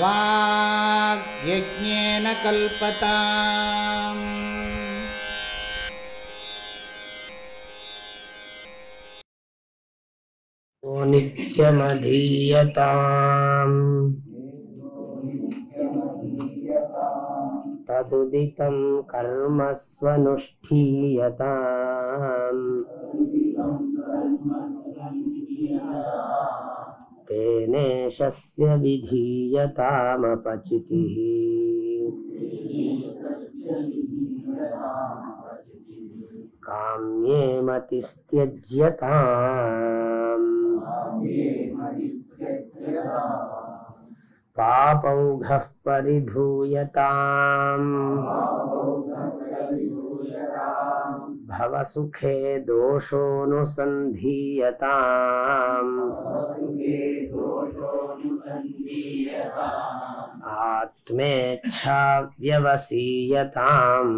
வாக்யஜ்ஞேன கல்பதாம். நித்யமதீயதாம் ததுதிதம் கர்மஸ்வனுஷ்டீயதாம் தேனேஷஸ்ய விதீயதாமபசிதிஹ. காம்யே மதிஸ்த்யஜ்யதாம் பாபௌഘః பரிதூயதாம் பவசுகே தோஷோனுசந்தீயதாம் ஆத்மேச்சா வ்யவசீயதாம்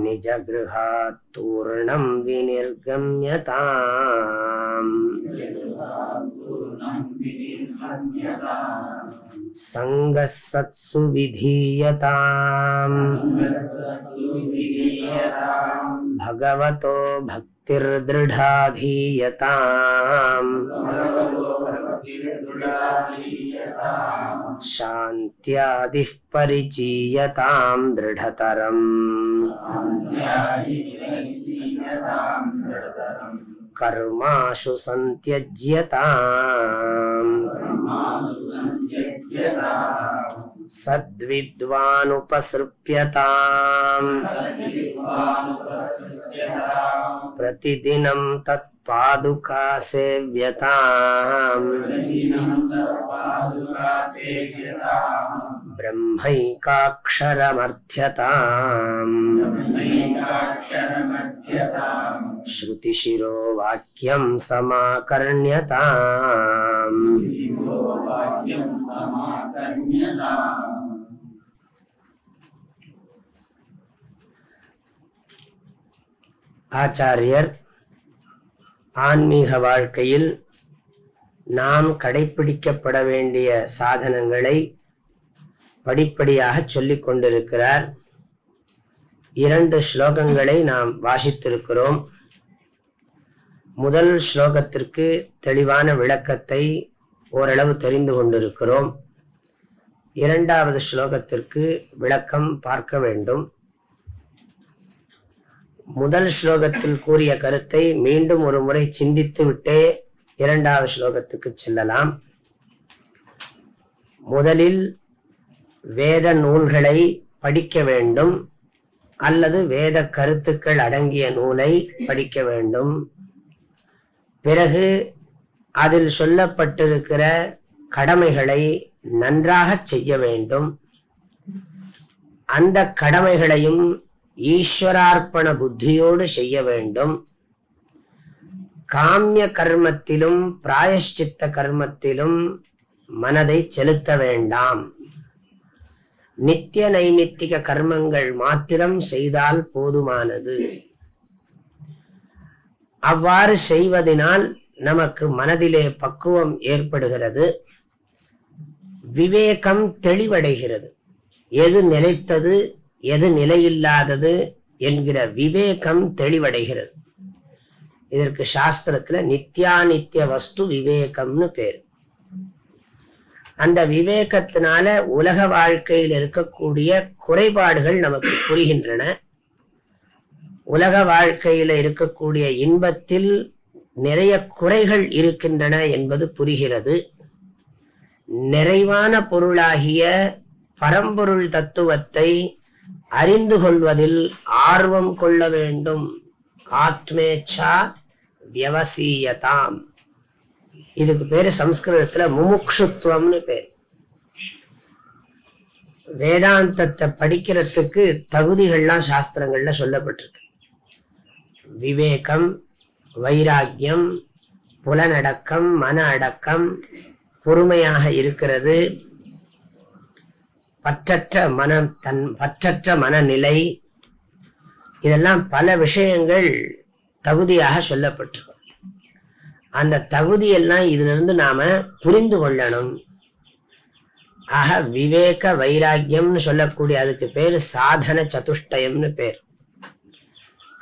நிஜக்ருஹாத் தூர்ணம் விநிர்கம்யதாம் சங்கஸ் சத்சு விதீயதாம் பகவதோ பக்திர்த்ருடாதீயதாம் சாந்த்யாதிஃ பரிச்சீயதாம் த்ருடதரம் கர்மாஷு சந்த்யஜ்யதாம் சத்வித்வானுபஸ்ருப்யதாம் பிரதிதினம் தத் பாதுகா சேவ்யதாம் பிரம்மைகாக்ஷரமர்த்யதாம் ஸ்ருதிஷிரோ வாக்யம் சமாகர்ண்யதாம். ஆச்சாரியர் ஆன்மீக வாழ்க்கையில் நாம் கடைபிடிக்கப்பட வேண்டிய சாதனங்களை படிப்படியாக சொல்லிக் கொண்டிருக்கிறார். 2 ஸ்லோகங்களை நாம் வாசித்திருக்கிறோம். முதல் ஸ்லோகத்திற்கு தெளிவான விளக்கத்தை ஓரளவு தெரிந்து கொண்டிருக்கிறோம். 2வது ஸ்லோகத்திற்கு விளக்கம் பார்க்க வேண்டும். முதல் ஸ்லோகத்தில் கூறிய கருத்தை மீண்டும் ஒரு முறை சிந்தித்து விட்டே 2வது ஸ்லோகத்துக்கு செல்லலாம். முதலில் வேத நூல்களை படிக்க வேண்டும் அல்லது வேத கருத்துக்கள் அடங்கிய நூலை படிக்க வேண்டும். பிறகு அதில் சொல்லப்பட்டிருக்கிற கடமைகளை நன்றாக செய்ய வேண்டும். அந்த கடமைகளையும் ஈஸ்வரார்ப்பண புத்தியோடு செய்ய வேண்டும். காமிய கர்மத்திலும் பிராயஷ்சித்த கர்மத்திலும் மனதை செலுத்த வேண்டாம். நித்திய நைமித்திக கர்மங்கள் மாத்திரம் செய்தால் போதுமானது. அவ்வாறு செய்வதனால் நமக்கு மனதிலே பக்குவம் ஏற்படுகிறது, விவேகம் தெளிவடைகிறது. எது நிலைத்தது எது நிலையில்லாதது என்கிற விவேகம் தெளிவடைகிறது. இதற்கு சாஸ்திரத்துல நித்யாநித்திய வஸ்து விவேகம்னு பேரு. அந்த விவேகத்தினால உலக வாழ்க்கையில் இருக்கக்கூடிய குறைபாடுகள் நமக்கு புரிகின்றன. உலக வாழ்க்கையில இருக்கக்கூடிய இன்பத்தில் நிறைய குறைகள் இருக்கின்றன என்பது புரிகிறது. நிறைவான பொருளாகிய பரம்பொருள் தத்துவத்தை அறிந்து கொள்வதில் ஆர்வம் கொள்ள வேண்டும். ஆத்மேச்சா வியவசீயதாம். இதுக்கு பேரு சம்ஸ்கிருதத்துல முமுக்ஷுத்துவம்னு பேர். வேதாந்தத்தை படிக்கிறதுக்கு தகுதிகள்லாம் சாஸ்திரங்கள்ல சொல்லப்பட்டிருக்கு. விவேகம், வைராக்கியம், புலனடக்கம், மன அடக்கம், பொறுமையாக இருக்கிறது, பற்றற்ற மனநிலை, இதெல்லாம் பல விஷயங்கள் தகுதியாக சொல்லப்பட்டிருக்கும். அந்த தகுதியெல்லாம் இதுல இருந்து நாம புரிந்து கொள்ளணும். ஆக விவேக வைராக்கியம்னு சொல்லக்கூடிய அதுக்கு பேரு சாதன சதுஷ்டயம்னு பேர்.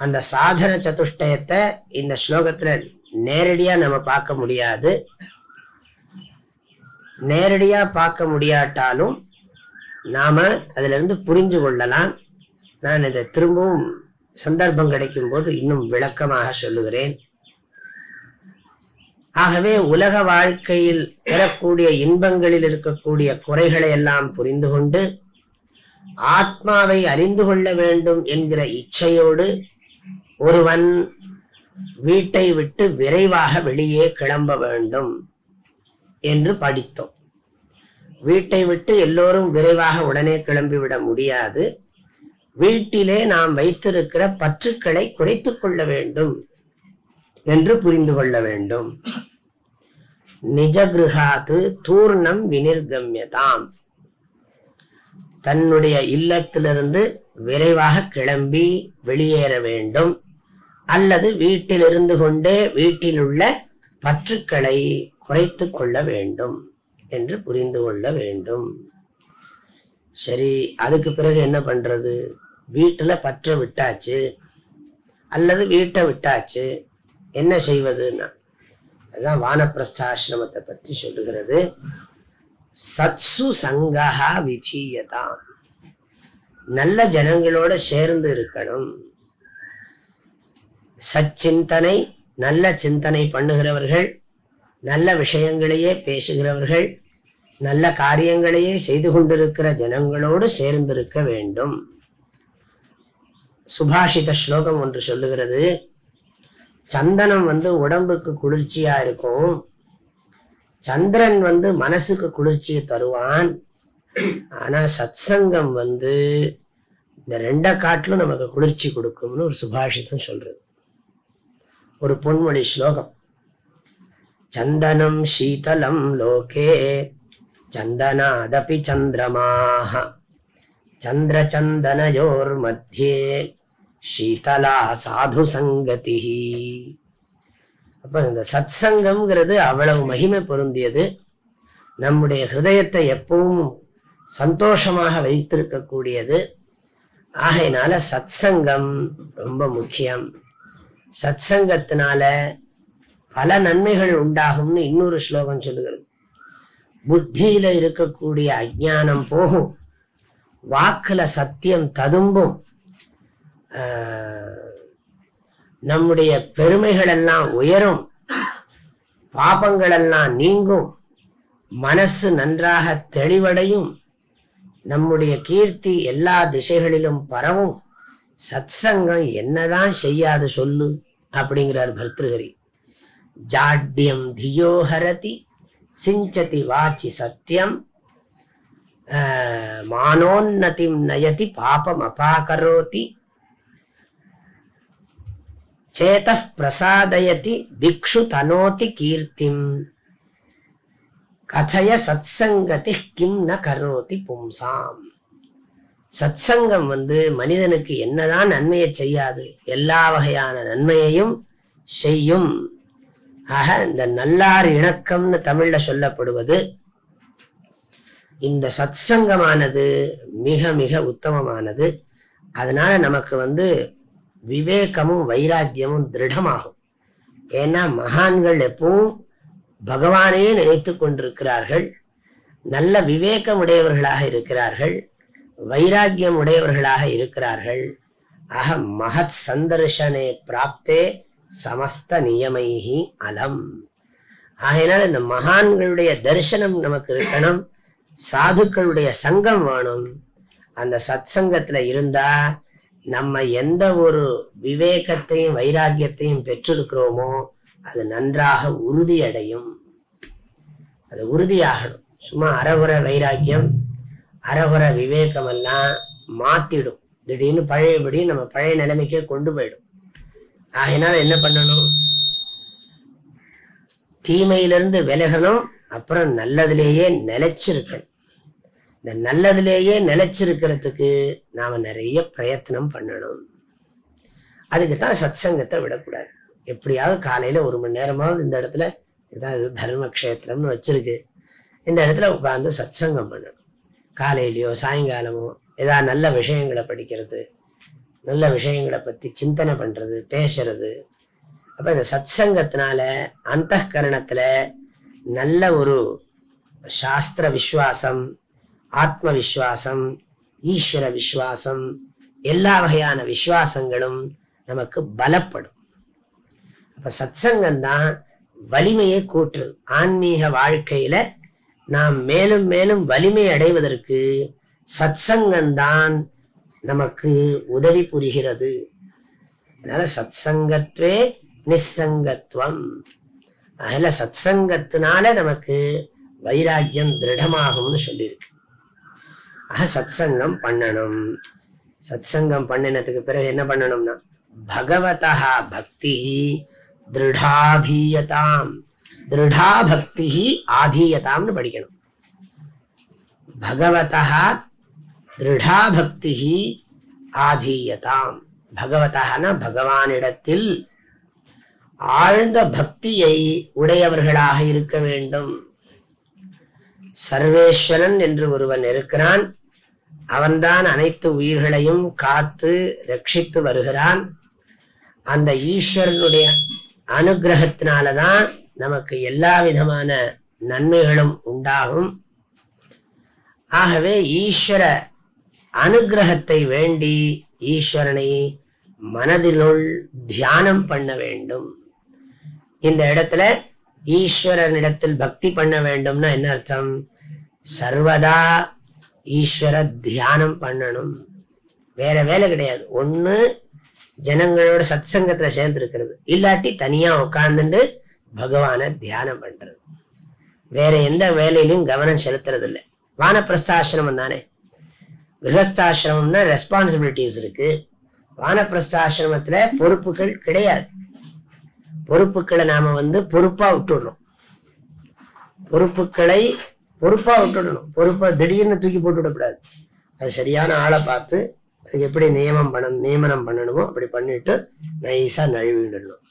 அந்த சாதன சதுஷ்டயத்தை இந்த ஸ்லோகத்துல நேரடியா நம்ம பார்க்க முடியாது. நேரடியா பார்க்க முடியாட்டாலும் நாம அதுல இருந்து புரிஞ்சு கொள்ளலாம். நான் இதை திரும்பவும் சந்தர்ப்பம் கிடைக்கும் போது இன்னும் விளக்கமாக சொல்லுகிறேன். ஆகவே உலக வாழ்க்கையில் பெறக்கூடிய இன்பங்களில் இருக்கக்கூடிய குறைகளை எல்லாம் புரிந்து கொண்டு ஆத்மாவை அறிந்து கொள்ள வேண்டும் என்கிற இச்சையோடு ஒருவன் வீட்டை விட்டு விரைவாக வெளியே கிளம்ப வேண்டும் என்று படித்தோம். வீட்டை விட்டு எல்லோரும் விரைவாக உடனே கிளம்பிவிட முடியாது. வீட்டிலே நாம் வைத்திருக்கிற பற்றுக்களை குறைத்துக் கொள்ள வேண்டும் என்று புரிந்து கொள்ள வேண்டும். நிஜகிருஹாத்து தூர்ணம் வினிர்கம்யதாம். தன்னுடைய இல்லத்திலிருந்து விரைவாக கிளம்பி வெளியேற வேண்டும், அல்லது வீட்டில் இருந்து கொண்டே வீட்டில் உள்ள பற்றுக்களை குறைத்துக் கொள்ள வேண்டும் என்று புரிந்து கொள்ள வேண்டும். சரி, அதுக்கு பிறகு என்ன பண்றது? வீட்டுல பற்ற விட்டாச்சு அல்லது வீட்டை விட்டாச்சு, என்ன செய்வதுன்னா அதுதான் வானப்பிரஸ்தாசிரமத்தை பற்றி சொல்லுகிறது. சத்சு சங்கஹா விதீயதாம். நல்ல ஜனங்களோட சேர்ந்து இருக்கணும். சச்சிந்தனை, நல்ல சிந்தனை பண்ணுகிறவர்கள், நல்ல விஷயங்களையே பேசுகிறவர்கள், நல்ல காரியங்களையே செய்து கொண்டிருக்கிற ஜனங்களோடு சேர்ந்திருக்க வேண்டும். சுபாஷித ஸ்லோகம் ஒன்று சொல்லுகிறது, சந்தனம் உடம்புக்கு குளிர்ச்சியா இருக்கும், சந்திரன் மனசுக்கு குளிர்ச்சியை தருவான். ஆனா சத்சங்கம் இந்த ரெண்ட காட்டிலும் நமக்கு குளிர்ச்சி கொடுக்கும்னு ஒரு சுபாஷிதம் சொல்றது. ஒரு பொன்மொழி ஸ்லோகம். சந்தனம் சீதலம் லோகே சந்தனாதபி சந்திரமாஹ சந்திர சந்தனயோர் மத்தியே சீதலா சாது சங்கதிஹி. அப்ப இந்த சத் சங்கம்ங்கிறது அவ்வளவு மகிமை பொருந்தியது. நம்முடைய ஹிருதயத்தை எப்பவும் சந்தோஷமாக வைத்திருக்க கூடியது. ஆகையினால சத் சங்கம் ரொம்ப முக்கியம். சத் சங்கத்தினால பல நன்மைகள் உண்டாகும்னு இன்னொரு ஸ்லோகம் சொல்லுகிறது. புத்தியில இருக்கக்கூடிய அஜ்ஞானம் போகும், வாக்குல சத்தியம் ததும்பும், நம்முடைய பெருமைகள் எல்லாம் உயரும், பாபங்கள் எல்லாம் நீங்கும், மனசு நன்றாக தெளிவடையும், நம்முடைய கீர்த்தி எல்லா திசைகளிலும் பரவும். சத்சங்கம் என்னதான் செய்யாது சொல்லு அப்படிங்கிறார் பர்திருஹரி. ஜாட்யம் தியோஹரதி சிஞ்சதி வாச்சி சத்தியம் மானோன்னதிம் நயதி பாபம் அபாகரோதி சேதः பிரசாதயதி திக்ஷு தனோதி கீர்த்திம் கதய சத்சங்கதி கிம் ந கரோதி பும்சாம். சத்சங்கம் மனிதனுக்கு என்னதான் நன்மையை செய்யாது, எல்லா வகையான நன்மையையும் செய்யும். ஆக இந்த நல்லார் இணக்கம்னு தமிழ்ல சொல்லப்படுவது, இந்த சத்சங்கமானது மிக மிக உத்தமமானது. அதனால நமக்கு விவேகமும் வைராக்கியமும் திருடமாகும். ஏன்னா மகான்கள் எப்பவும் பகவானையே நினைத்து கொண்டிருக்கிறார்கள், நல்ல விவேகம் உடையவர்களாக இருக்கிறார்கள், வைராக்கியம் உடையவர்களாக இருக்கிறார்கள். ஆக மகத் சந்தர்ஷனே பிராப்தே சமஸ்த நியமைஹி அலம். ஆகையினால் இந்த மகான்களுடைய தரிசனம் நமக்கு இருக்கணும், சாதுக்களுடைய சங்கம் வேணும். அந்த சத் சங்கத்துல இருந்தா நம்ம எந்த ஒரு விவேகத்தையும் வைராக்கியத்தையும் பெற்றிருக்கிறோமோ அது நன்றாக உறுதியடையும். அது உறுதியாகணும். சும்மா அறகுற வைராக்கியம் அறகுற விவேகம் எல்லாம் மாத்திடும். திடீர்னு பழையபடி நம்ம பழைய நிலைமைக்கே கொண்டு போயிடும். ஆகையினால என்ன பண்ணணும்? தீமையிலிருந்து விலகணும், அப்புறம் நல்லதிலேயே நிலைச்சிருக்கணும். இந்த நல்லதிலேயே நிலைச்சிருக்கிறதுக்கு நாம நிறைய பிரயத்னம் பண்ணணும். அதுக்குத்தான் சத் சங்கத்தை விடக்கூடாது. எப்படியாவது காலையில 1 மணி நேரமாவது இந்த இடத்துல ஏதாவது தர்மக்ஷேத்திரம்னு வச்சிருக்கு, இந்த இடத்துல உட்கார்ந்து சத்சங்கம் பண்ணணும். காலையிலயோ சாயங்காலமோ ஏதாவது நல்ல விஷயங்களை படிக்கிறது, நல்ல விஷயங்களை பத்தி சிந்தனை பண்றது, பேசுறது. அப்ப இந்த சத்சங்கத்தினால அந்த கரணத்துல நல்ல ஒரு சாஸ்திர விசுவாசம், ஆத்ம விசுவாசம், ஈஸ்வர விசுவாசம், எல்லா வகையான விசுவாசங்களும் நமக்கு பலப்படும். அப்ப சத்சங்கம் தான் வலிமையை கூட்டுறது. ஆன்மீக வாழ்க்கையில நாம் மேலும் மேலும் வலிமை அடைவதற்கு சத்சங்கம்தான் நமக்கு உதவி புரிகிறது. அதனால சத்சங்கத்வே நிசங்கத்துவம். அதனால சத்சங்கத்தினால நமக்கு வைராக்கியம் திருடமாகும்னு சொல்லியிருக்கு. சத்சங்கம் பண்ணணும். சத்சங்கம் பண்ணினதுக்கு பிறகு என்ன பண்ணணும்னா பகவதா பக்தி திருடாதீயதாம், திருடா பக்தி ஆதீயதாம்னு படிக்கணும். பகவதா திருடா பக்தி ஆதீயதாம். பகவதான பகவானிடத்தில் ஆழ்ந்த பக்தியை உடையவர்களாக இருக்க வேண்டும். சர்வேஸ்வரன் என்று ஒருவன் இருக்கிறான். அவன்தான் அனைத்து உயிர்களையும் காத்து ரட்சித்து வருகிறான். அந்த ஈஸ்வரனுடைய அனுகிரகத்தினாலதான் நமக்கு எல்லா விதமான நன்மைகளும் உண்டாகும். ஆகவே ஈஸ்வர அனுகிரகத்தை வேண்டி ஈஸ்வரனை மனதினுள் தியானம் பண்ண வேண்டும். இந்த இடத்துல ஈஸ்வரனிடத்தில் பக்தி பண்ண வேண்டும்னா என்ன அர்த்தம்? சர்வதா ஈஸ்வர தியானம் பண்ணணும். வேற வேலை கிடையாது. ஒண்ணு ஜனங்களோட சத்சங்கத்துல சேர்ந்து இருக்கிறது, இல்லாட்டி தனியா உட்கார்ந்துட்டு பகவான தியானம் பண்றது. வேற எந்த வேலையிலும் கவனம் செலுத்துறது இல்லை. வானப்பிரஸ்தாசிரமம் தானே. கிரகஸ்தாசிரமம்னா ரெஸ்பான்சிபிலிட்டிஸ் இருக்கு. வானப்பிரஸ்தாசிரமத்துல பொறுப்புகள் கிடையாது. பொறுப்புகளை நாம பொறுப்பா விட்டுடுறோம். பொறுப்புகளை பொறுப்பா விட்டுடணும். பொறுப்பை திடீர்னு தூக்கி போட்டு விடக்கூடாது. அது சரியான ஆளை பார்த்து அதுக்கு எப்படி நியமனம் பண்ணணுமோ அப்படி பண்ணிட்டு நைஸா நழுவிடணும்.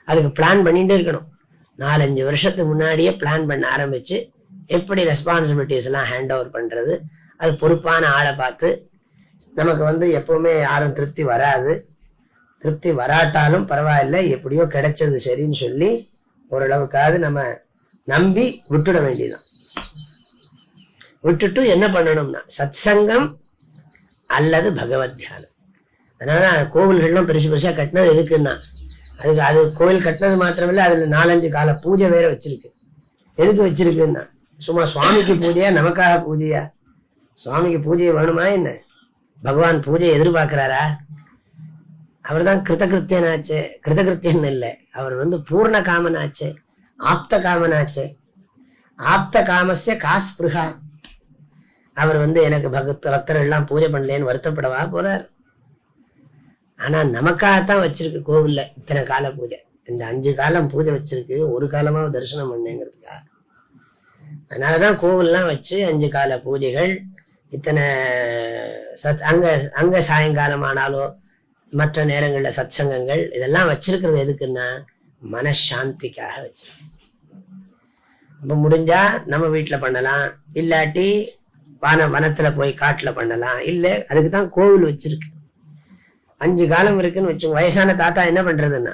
அதுக்கு பிளான் பண்ணிட்டே இருக்கணும். 4-5 வருஷத்துக்கு முன்னாடியே பிளான் பண்ண ஆரம்பிச்சு எப்படி ரெஸ்பான்சிபிலிட்டிஸ் எல்லாம் ஹேண்ட் ஓவர் பண்றது. அது பொறுப்பான ஆளை பார்த்து. நமக்கு எப்பவுமே யாரும் திருப்தி வராது. திருப்தி வராட்டாலும் பரவாயில்ல, எப்படியோ கிடைச்சது சரின்னு சொல்லி ஓரளவுக்காவது நம்ம நம்பி விட்டுட வேண்டியதான். விட்டுட்டு என்ன பண்ணணும்னா சத்சங்கம் அல்லது பகவத் தியானம். அதனால கோவில்கள்லாம் பெருசு பெருசா கட்டினது எதுக்குன்னா, அது கோவில் கட்டினது மாத்திரமில்ல, அதுல 4-5 கால பூஜை வேற வச்சிருக்கு. எதுக்கு வச்சிருக்குன்னா சும்மா சுவாமிக்கு பூஜையா நமக்காக பூஜையா? சுவாமிக்கு பூஜை வேணுமா என்ன? பகவான் பூஜை எதிர்பார்க்கிறாரா? அவர் தான் கிருத்தகிருத்தியனாச்சே. கிருத்தகிருத்தியன் இல்லை, அவர் பூர்ண காமனாச்சே, ஆப்த காமனாச்சே. ஆப்த காமஸ்ய காஸ்பிருகா. அவர் எனக்கு பக்தர்கள் எல்லாம் பூஜை பண்ணலேன்னு வருத்தப்படவா போறார்? ஆனா நமக்காகத்தான் வச்சிருக்கு கோவில்ல இத்தனை கால பூஜை. இந்த 5 காலம் பூஜை வச்சிருக்கு, ஒரு காலமா தரிசனம் பண்ணுங்கிறதுக்காக. அதனாலதான் கோவில்லாம் வச்சு 5 கால பூஜைகள், இத்தனை அங்க சாயங்காலம் ஆனாலோ மற்ற நேரங்கள்ல சத்சங்கங்கள் இதெல்லாம் வச்சிருக்கிறது எதுக்குன்னா மனசாந்திக்காக வச்சிருக்கு. அப்ப முடிஞ்சா நம்ம வீட்டுல பண்ணலாம், இல்லாட்டி வனத்துல போய் காட்டுல பண்ணலாம். இல்ல அதுக்குதான் கோவில் வச்சிருக்கு. 5 காலம் இருக்குன்னு வச்சு வயசான தாத்தா என்ன பண்றதுன்னா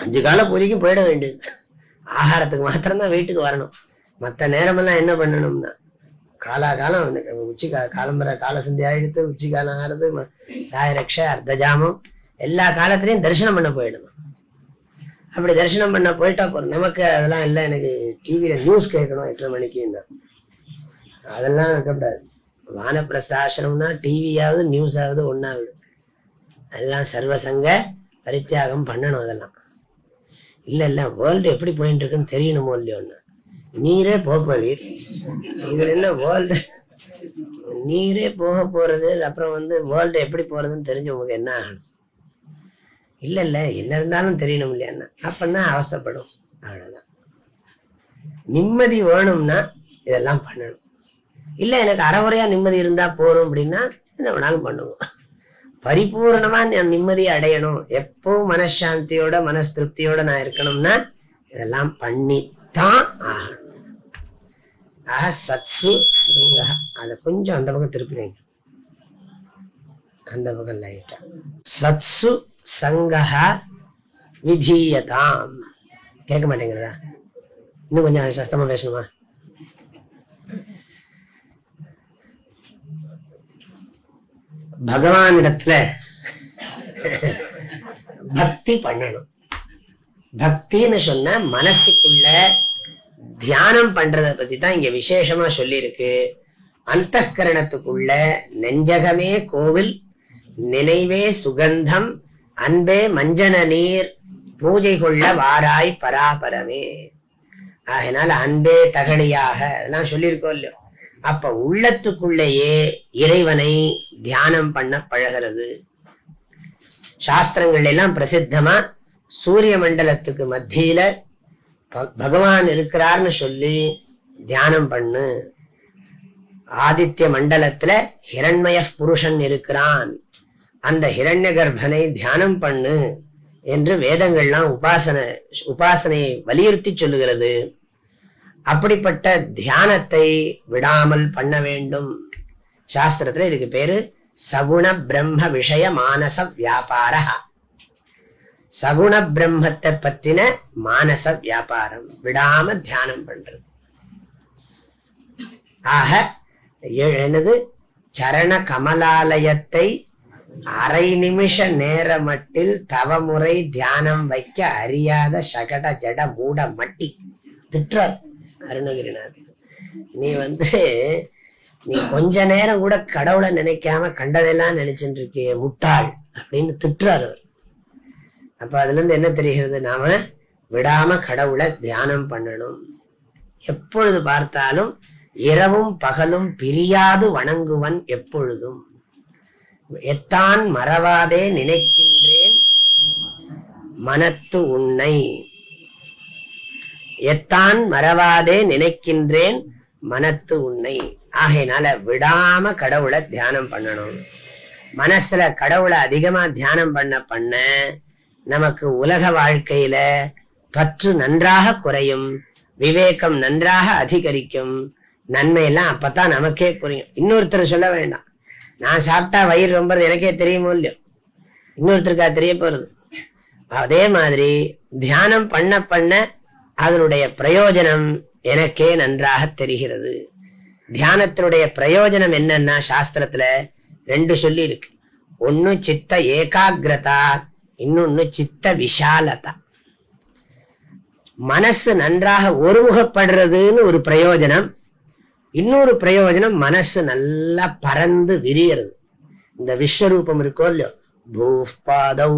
5 கால பூஜைக்கு போயிட வேண்டியது. ஆகாரத்துக்கு மாத்திரம்தான் வீட்டுக்கு வரணும். மற்ற நேரமெல்லாம் என்ன பண்ணணும்னா காலாகாலம் உச்சி காலம்பர கால சந்தியா எடுத்து உச்சி காலம் ஆறுது, சாயரக்ஷ அர்த்தஜாமம் எல்லா காலத்திலையும் தரிசனம் பண்ண போயிடணும். அப்படி தரிசனம் பண்ண போயிட்டா போறோம். நமக்கு அதெல்லாம் இல்லை, எனக்கு டிவியில நியூஸ் கேட்கணும் 8:30 மணிக்குன்னா அதெல்லாம் இருக்கக்கூடாது. வானப்பிரஸ்தாசிரம்னா டிவியாவது நியூஸ் ஆகுது ஒன்னாவது. அதெல்லாம் சர்வசங்க பரித்தியாகம் பண்ணணும். அதெல்லாம் இல்ல வேர்ல்டு எப்படி போயிட்டு இருக்குன்னு தெரியணுமோ இல்லையோன்னா நீரே போவீர். இதுல என்ன வேர்ல்டு, நீரே போக போறது, அப்புறம் வேர்ல்டு எப்படி போறதுன்னு தெரிஞ்சு உங்களுக்கு என்ன ஆகணும்? இல்ல என்ன இருந்தாலும் தெரியணும் இல்லையா? அப்பன்னா அவஸ்தைப்படும். அவ்வளவுதான். நிம்மதி வேணும்னா இதெல்லாம் பண்ணணும். இல்ல எனக்கு அறகுறையா நிம்மதி இருந்தா போறோம் அப்படின்னா என்ன வேணாலும் பண்ணுவோம். பரிபூர்ணமா நான் நிம்மதியை அடையணும், எப்போ மனசாந்தியோட மனஸ் திருப்தியோட நான் இருக்கணும்னா இதெல்லாம் பண்ணித்தான் ஆகணும். ஆக சத்சு சங்கஹ, அத கொஞ்சம் அந்த பக்கம் திருப்பிங்க, அந்த பக்கம் லைட்டா. சத்சு சங்கஹ விதீயதாம். கேட்க மாட்டேங்கிறதா? இன்னும் கொஞ்சம் சத்தமா பேசணுமா? பகவானிடத்துல பக்தி பண்ணணும். பக்தின்னு சொன்ன மனசுக்குள்ள தியானம் பண்றத பத்தி தான் இங்க விசேஷமா சொல்லி இருக்கு. அந்தఃகரணத்துக்குள்ள நெஞ்சகமே கோவில், நினைவே சுகந்தம், அன்பே மஞ்சன நீர், பூஜை கொள்ள வாராய் பராபரமே. அதனால அன்பே தகழியாக அதெல்லாம் சொல்லியிருக்கோம் இல்லையோ. அப்ப உள்ளத்துக்குள்ளேயே இறைவனை தியானம் பண்ண பழகிறது. சாஸ்திரங்கள் எல்லாம் பிரசித்தமா சூரிய மண்டலத்துக்கு மத்தியில பகவான் இருக்கிறார்னு சொல்லி தியானம் பண்ணு, ஆதித்ய மண்டலத்துல ஹிரண்மய புருஷன் இருக்கிறான், அந்த ஹிரண்ய கர்ப்பனை தியானம் பண்ணு என்று வேதங்கள்லாம் உபாசனையை வலியுறுத்தி சொல்லுகிறது. அப்படிப்பட்ட தியானத்தை விடாமல் பண்ண வேண்டும். சாஸ்திரத்துல இதுக்கு பேரு சகுண பிரம்ம விஷய மானச வியாபார. சகுண பிரம்மத்தை பத்தின மானச வியாபாரம், விடாம தியானம் பண்றது. ஆக என்னது, சரண கமலாலயத்தை அரை நிமிஷ நேரமட்டில் தவமுறை தியானம் வைக்க அறியாத சகட ஜட மூட மட்டி திட்டுறார் அருணகிரிநாத். நீ கொஞ்ச நேரம் கூட கடவுளை நினைக்காம கண்டதெல்லாம் நினைச்சுட்டு இருக்கிய முட்டாள் அப்படின்னு திட்டுறாரு. அப்ப அதுல இருந்து என்ன தெரிகிறது, நாம விடாம கடவுளை தியானம் பண்ணணும். எப்பொழுது பார்த்தாலும் இரவும் பகலும் பிரியாது வணங்குவன் எப்பொழுதும். எத்தான் மறவாதே நினைக்கின்றேன் மனத்து உன்னை, எத்தான் மறவாதே நினைக்கின்றேன் மனத்து உன்னை. ஆகையினால விடாம கடவுளை தியானம் பண்ணணும். மனசுல கடவுளை அதிகமா தியானம் பண்ண பண்ண நமக்கு உலக வாழ்க்கையில பற்று நன்றாக குறையும், விவேகம் நன்றாக அதிகரிக்கும். நன்மையெல்லாம் அப்பதான் நமக்கே புரியும். இன்னொருத்தர் சொல்ல வேண்டாம், நான் சாப்பிட்டா வயிறு ரொம்ப எனக்கே தெரியுமோ இல்லையோ, இன்னொருத்தருக்கா தெரிய போறது. அதே மாதிரி தியானம் பண்ண பண்ண அதனுடைய பிரயோஜனம் எனக்கே நன்றாக தெரிகிறது. தியானத்தினுடைய பிரயோஜனம் என்னன்னா, சாஸ்திரத்துல ரெண்டு சொல்லி இருக்கு. ஒன்னு சித்த ஏகாகிரதா, இன்னொன்னு சித்த விஷாலதா. மனசு நன்றாக ஒருமுகப்படுறதுன்னு ஒரு பிரயோஜனம், இன்னொரு பிரயோஜனம் மனசு நல்லா பறந்து விரியறது. இந்த விஸ்வரூபம் இருக்கோ இல்லையோ, பூபாதௌ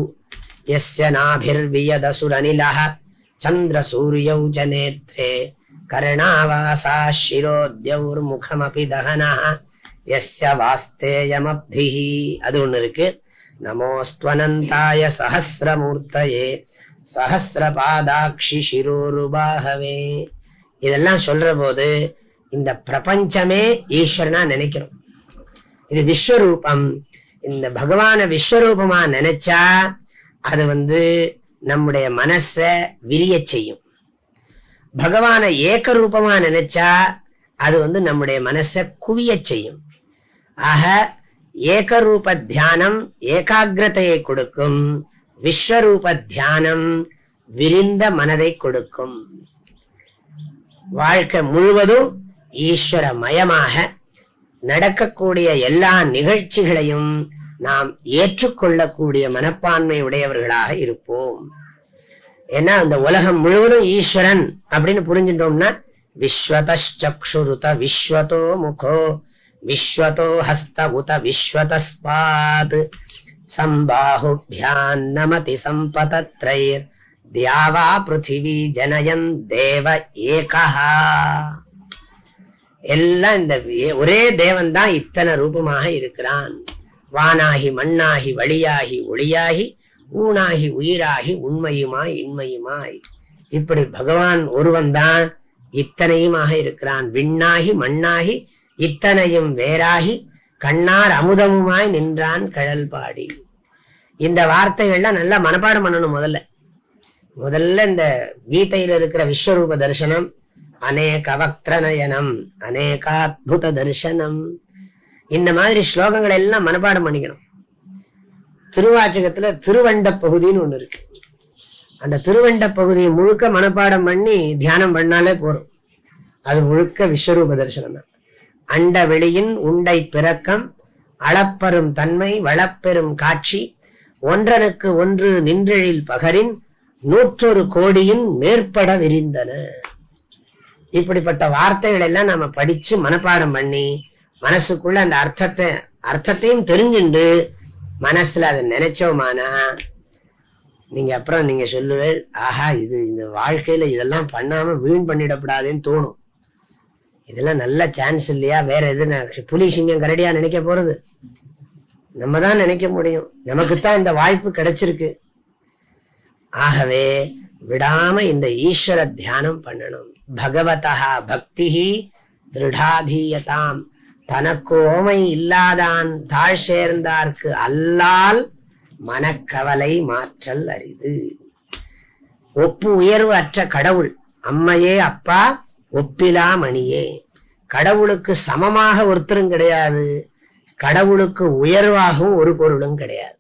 யஸ்ய நாபிர்வியதசுரனிலஹ சந்திர சூரியௌ ஜனேத்ரே கர்ணாவாசா சிரோத்யௌர் முகமபி தஹனஹ யஸ்ய வாஸ்தேயமப்திஹி. அது ஒண்ணு இருக்கு. நமோஸ்த்வனந்தாய சஹஸ்ரமூர்த்தயே சஹஸ்ரபாதாக்ஷி சிரோருபாகவே. இதெல்லாம் சொல்ற போது இந்த பிரபஞ்சமே ஈஸ்வரனா நினைக்கிறோம். இது விஸ்வரூபம். இந்த பகவான விஸ்வரூபமா நினைச்சா அது நம்முடைய மனச விரிய செய்யும். பகவான ஏகரூபமா நினைச்சா அது நம்முடைய மனச குவிய செய்யும். ஆக ஏகரூப தியானம் ஏகாகிரதையை கொடுக்கும், விஸ்வரூப தியானம் விரிந்த மனதை கொடுக்கும். வாழ்க்கை முழுவதும் ஈஸ்வரமயமாக நடக்கக்கூடிய எல்லா நிகழ்ச்சிகளையும் நாம் ஏற்றுக்கொள்ளக்கூடிய மனப்பான்மை உடையவர்களாக இருப்போம். ஏன்னா அந்த உலகம் முழுவதும் ஈஸ்வரன் அப்படின்னு புரிஞ்சிட்டோம்னா, விஸ்வதச்சுருத விஸ்வதோ முகோ விஸ்வதோ ஹஸ்த உத விஸ்வதஸ்பாத் சம்பாஹுப்யான் நமதி சம்பதத்ரைர் தியாவா பிருத்திவி ஜனயன் தேவ ஏகஹா. எல்லாம் இந்த ஒரே தேவன் தான் இத்தனை ரூபமாக இருக்கிறான். வானாகி மண்ணாகி வழியாகி ஒளியாகி ஊனாகி உயிராகி உண்மையுமாய் இன்மையுமாய். இப்படி பகவான் ஒருவன் தான் இத்தனையுமாக இருக்கிறான். விண்ணாகி மண்ணாகி இத்தனையும் வேறாகி கண்ணார் அமுதமுமாய் நின்றான் கழல் பாடி. இந்த வார்த்தைகள்லாம் நல்லா மனப்பாடம் பண்ணணும். முதல்ல இந்த கீதையில இருக்கிற விஸ்வரூப தரிசனம், அநேக வக்திரநயனம், அநேகாத்புத தரிசனம், இந்த மாதிரி ஸ்லோகங்கள் எல்லாம் மனப்பாடம் பண்ணிக்கணும். திருவாச்சகத்துல திருவண்ட பகுதின்னு ஒண்ணு இருக்கு. அந்த திருவண்ட பகுதியை முழுக்க மனப்பாடம் பண்ணி தியானம் பண்ணாலே போறோம். அது முழுக்க விஸ்வரூப தரிசனம் தான். அண்ட வெளியின் உண்டை பிறக்கம், அளப்பெரும் தன்மை, வளப்பெரும் காட்சி, ஒன்றனுக்கு ஒன்று நின்றெழில் பகரின் 101 கோடியின் மேற்பட விரிந்தன. இப்படிப்பட்ட வார்த்தைகள் எல்லாம் நாம படிச்சு மனப்பாடம் பண்ணி மனசுக்குள்ள அந்த அர்த்தத்தையும் தெரிஞ்சுண்டு மனசுல அதை நினைச்சோமானா நீங்க அப்புறம் நீங்க சொல்லுவேன், ஆஹா இது இந்த வாழ்க்கையில இதெல்லாம் பண்ணாம வீண் பண்ணிடப்படாதுன்னு தோணும். இதெல்லாம் நல்ல சான்ஸ் இல்லையா, வேற எது புலி சிங்கம் கரடியா நினைக்க போறது? நம்ம தான் நினைக்க முடியும். நமக்குத்தான் இந்த வாய்ப்பு கிடைச்சிருக்கு. ஆகவே விடாம இந்த ஈஸ்வர தியானம் பண்ணணும். பகவதா பக்தி திருடாதீயதாம், தனக்கு ஓமை இல்லாதான் தாழ் சேர்ந்தார்க்கு அல்லால் மனக்கவலை மாற்றல் அரிது. ஒப்பு உயர்வு அற்ற கடவுள் அம்மையே அப்பா ஒப்பிலா மணியே. கடவுளுக்கு சமமாக ஒருத்தரும் கிடையாது, கடவுளுக்கு உயர்வாகவும் ஒரு பொருளும் கிடையாது.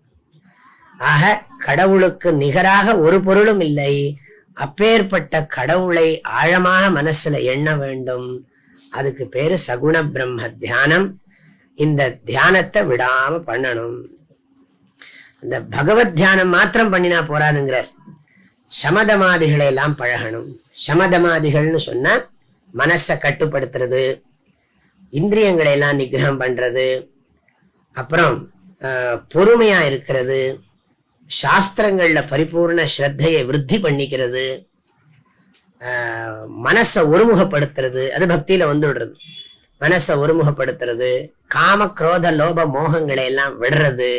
ஆக கடவுளுக்கு நிகராக ஒரு பொருளும் இல்லை. அப்பேற்பட்ட கடவுளை ஆழமாக மனசுல எண்ண வேண்டும். அதுக்கு பேரு சகுண பிரம்ம தியானம். இந்த தியானத்தை விடாம பண்ணணும். இந்த பகவத் தியானம் மாத்திரம் பண்ணினா போறாதுங்கிறார். சமதமாதிகளை எல்லாம் பழகணும். சமதமாதிகள்னு சொன்னா மனசை கட்டுப்படுத்துறது, இந்திரியங்களை எல்லாம் நிகிரகம் பண்றது, அப்புறம் பொறுமையா இருக்கிறது, சாஸ்திரங்கள்ல பரிபூர்ண ஸ்ரத்தையை விருத்தி பண்ணிக்கிறது, மனசை ஒருமுகப்படுத்துறது, அது பக்தியில வந்துடுறது. மனசை ஒருமுகப்படுத்துறது, காம குரோத லோப மோகங்களை எல்லாம் விடுறது,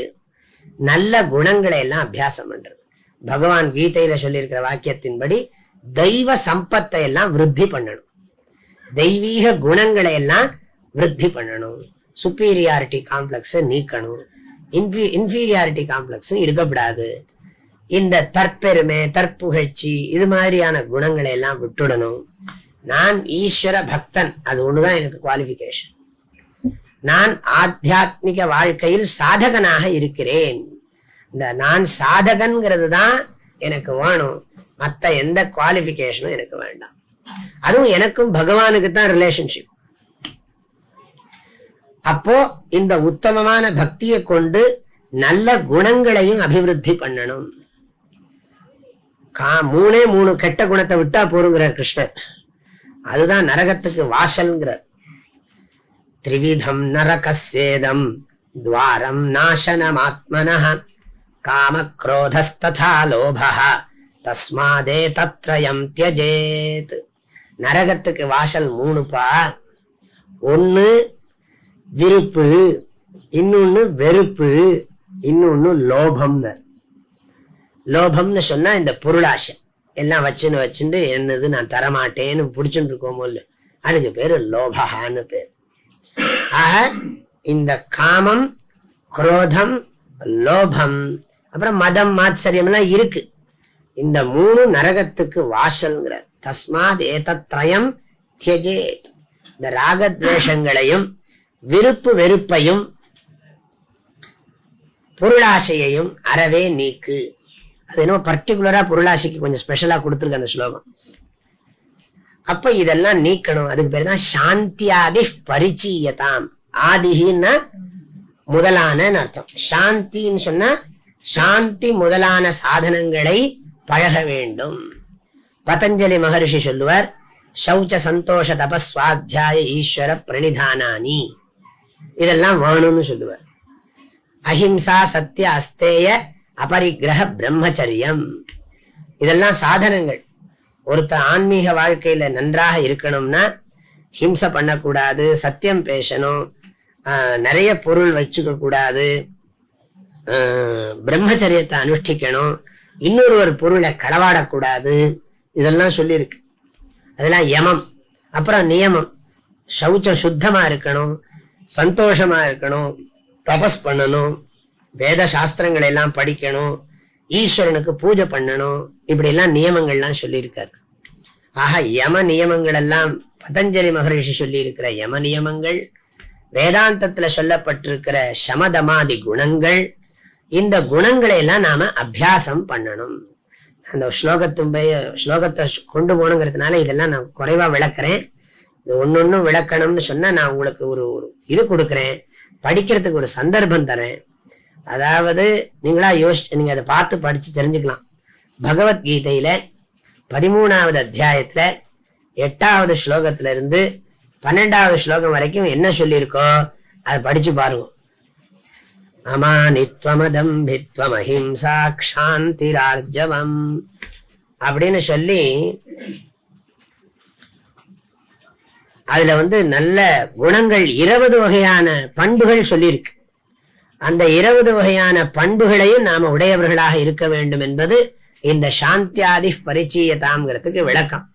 நல்ல குணங்களை எல்லாம் அபியாசம் பண்றது. பகவான் கீதையில சொல்லியிருக்கிற வாக்கியத்தின்படி தெய்வ சம்பத்தை எல்லாம் விருத்தி பண்ணணும். தெய்வீக குணங்களை எல்லாம் விருத்தி பண்ணணும். சுப்பீரியாரிட்டி காம்ப்ளெக்ஸ் நீக்கணும். இன்ஃபீரியாரிட்டி காம்ப்ளெக்ஸ் இருக்கக்கூடாது. இந்த தற்பெருமை, தற்புகழ்ச்சி, இது மாதிரியான குணங்களை எல்லாம் விட்டுடணும். நான் ஈஸ்வர பக்தன், அது ஒண்ணுதான் எனக்கு குவாலிபிகேஷன். நான் ஆத்தியாத்மிக வாழ்க்கையில் சாதகனாக இருக்கிறேன். இந்த நான் சாதகன்கிறது தான் எனக்கு வேணும். மற்ற எந்த குவாலிபிகேஷனும் எனக்கு வேண்டாம். அதுவும் எனக்கும் பகவானுக்கு தான் ரிலேஷன்ஷிப். அப்போ இந்த உத்தமமான பக்தியை கொண்டு நல்ல குணங்களையும் அபிவிருத்தி பண்ணணும். மூணே 3 கெட்ட குணத்தை விட்டா போருங்கிறார் கிருஷ்ணர். அதுதான் நரகத்துக்கு வாசல்ங்கிறார். திரிவிதம் நரகஸ்யேதம் துவாரம் நாசனம் ஆத்மனஹ காம க்ரோதஸ்ததா லோபஹ தஸ்மாதே தத்ரயம் த்யஜேத். நரகத்துக்கு வாசல் 3பா. ஒண்ணு விருப்பு, இன்னொன்னு வெறுப்பு, இன்னொன்னு லோபம்னு. லோபம்னு சொன்னா இந்த பொருளாசை எல்லாம் வச்சுட்டு என்னது நான் தரமாட்டேன்னு புடிச்சுட்டு இருக்கோமோ இல்ல, அதுக்கு பேரு லோபஹான்னு பேரு. ஆக இந்த காமம், குரோதம், லோபம், அப்புறம் மதம், மாத்சரியம் எல்லாம் இருக்கு. இந்த 3 நரகத்துக்கு வாசல்ங்கிறார். தஸ்மாத் ஏதத்ரயம் த்யஜேத். இந்த ராகத்வேஷங்களையும் விருப்பு வெறுப்பையும் பொருளாசையையும் அறவே நீக்கு. அது என்ன பர்டிகுலரா பொருளாசைக்கு கொஞ்சம் ஸ்பெஷலா கொடுத்துருக்கு அந்த ஸ்லோகம். அப்ப இதெல்லாம் நீக்கணும். அதுக்கு பேர் தான் சாந்தியாதி பரிச்சீயதாம். ஆதிஹின்னா முதலான அர்த்தம். சாந்தின்னு சொன்னா சாந்தி முதலான சாதனங்களை பழக வேண்டும். பதஞ்சலி மகர்ஷி சொல்லுவார், சௌச்ச சந்தோஷ தபஸ்வாத்தியாய ஈஸ்வர பிரணிதானானி, இதெல்லாம் வேணும்னு சொல்லுவார். அஹிம்சா சத்திய அஸ்தேய அபரிக்கிரக பிரம்மச்சரியம், இதெல்லாம் சாதனங்கள். ஒருத்த ஆன்மீக வாழ்க்கையில நன்றாக இருக்கணும்னா ஹிம்சை பண்ணக்கூடாது, சத்தியம் பேசணும், நிறைய பொருள் வச்சுக்க கூடாது, பிரம்மச்சரியத்தை அனுஷ்டிக்கணும், இன்னொரு பொருளை களவாடக்கூடாது, இதெல்லாம் சொல்லியிருக்கு. அதெல்லாம் யமம். அப்புறம் நியமம், சௌச்சம் சுத்தமா இருக்கணும், சந்தோஷமா இருக்கணும், தபஸ் பண்ணணும், வேத சாஸ்திரங்களை எல்லாம் படிக்கணும், ஈஸ்வரனுக்கு பூஜை பண்ணணும், இப்படி எல்லாம் நியமங்கள்லாம் சொல்லியிருக்காரு. ஆக யம நியமங்கள் எல்லாம் பதஞ்சலி மகரிஷி சொல்லி இருக்கிற யம நியமங்கள், வேதாந்தத்துல சொல்லப்பட்டிருக்கிற சமதமாதி குணங்கள், இந்த குணங்களை எல்லாம் நாம அபியாசம் பண்ணணும். அந்த ஸ்லோகத்தை கொண்டு போகணுங்கிறதுனால இதெல்லாம் நான் குறைவா விளக்குறேன். இது ஒன்னொன்னும் விளக்கணும்னு சொன்னா நான் உங்களுக்கு ஒரு இது கொடுக்குறேன், படிக்கிறதுக்கு ஒரு சந்தர்ப்பம் தரேன். அதாவது நீங்களா நீங்க அதை பார்த்து படிச்சு தெரிஞ்சுக்கலாம். பகவத்கீதையில 13வது அத்தியாயத்துல 8வது ஸ்லோகத்துல இருந்து 12வது ஸ்லோகம் வரைக்கும் என்ன சொல்லியிருக்கோ அதை படிச்சு பாருங்க. அமானித்வமதம்பித்வம் அஹிம்சா க்ஷாந்திரார்ஜவம் அப்படின்னு சொல்லி அதுல நல்ல குணங்கள் 20 வகையான பண்புகள் சொல்லியிருக்கு. அந்த 20 வகையான பண்புகளையும் நாம உடையவர்களாக இருக்க வேண்டும் என்பது இந்த சாந்தியாதி பரிச்சீயதாம்ங்கிறதுக்கு விளக்கம்.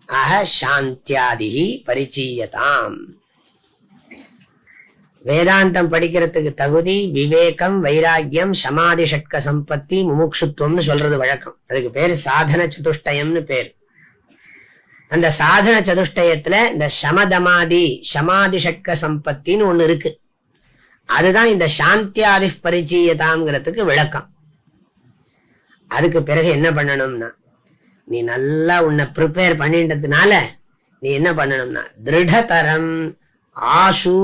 ஆக சாந்தியாதி பரிச்சீயதாம். வேதாந்தம் படிக்கிறதுக்கு தகுதி விவேகம், வைராக்கியம், சமாதி, ஷட்க சம்பத்தி, முமுட்சுத்துவம்னு சொல்றது வழக்கம். அதுக்கு பேரு சாதன சதுஷ்டயம்னு பேரு. அந்த சாதன சதுஷ்டயத்துல இந்த சமதமாதி, சமாதி, ஷட்க சம்பத்தின்னு ஒண்ணு இருக்கு. அதுதான் இந்த சாந்தியாதி பரிச்சீயதாம்ங்கிறதுக்கு விளக்கம். அதுக்கு பிறகு என்ன பண்ணணும்னா, நீ நல்லா உன்னை ப்ரிப்பேர் பண்ணிட்டதுனால நீ என்ன பண்ணணும்னா, திருடதரம் ஆசு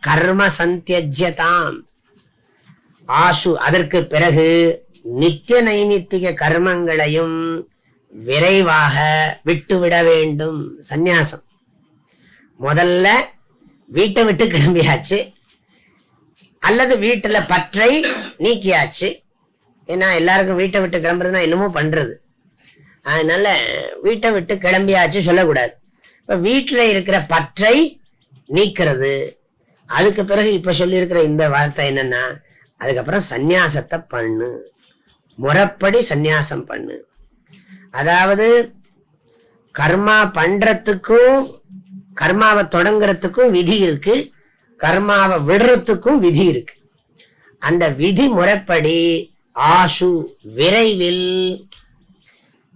கர்ம சந்தியஜ்யதாம். ஆசு அதற்கு பிறகு நித்திய நைமித்திக கர்மங்களையும் விரைவாக விட்டுவிட வேண்டும். சந்நியாசம். முதல்ல வீட்டை விட்டு கிளம்பியாச்சு, அல்லது வீட்டுல பற்றை நீக்கியாச்சு. ஏன்னா எல்லாருக்கும் வீட்டை விட்டு கிளம்புறதுனா என்னமோ பண்றது. அதனால வீட்டை விட்டு கிளம்பியாச்சு சொல்லக்கூடாது. இப்ப வீட்டுல இருக்கிற பற்றை நீக்கிறது. அதுக்கு பிறகு இப்ப சொல்லி இருக்கிற இந்த வார்த்தை என்னன்னா, அதுக்கப்புறம் சந்நியாசத்தை பண்ணு, முறைப்படி சந்நியாசம் பண்ணு. அதாவது கர்மா பண்றதுக்கும் கர்மாவை தொடங்குறதுக்கும் விதி இருக்கு, கர்மாவை விடுறதுக்கும் விதி இருக்கு. அந்த விதி முறைப்படி ஆசு விரைவில்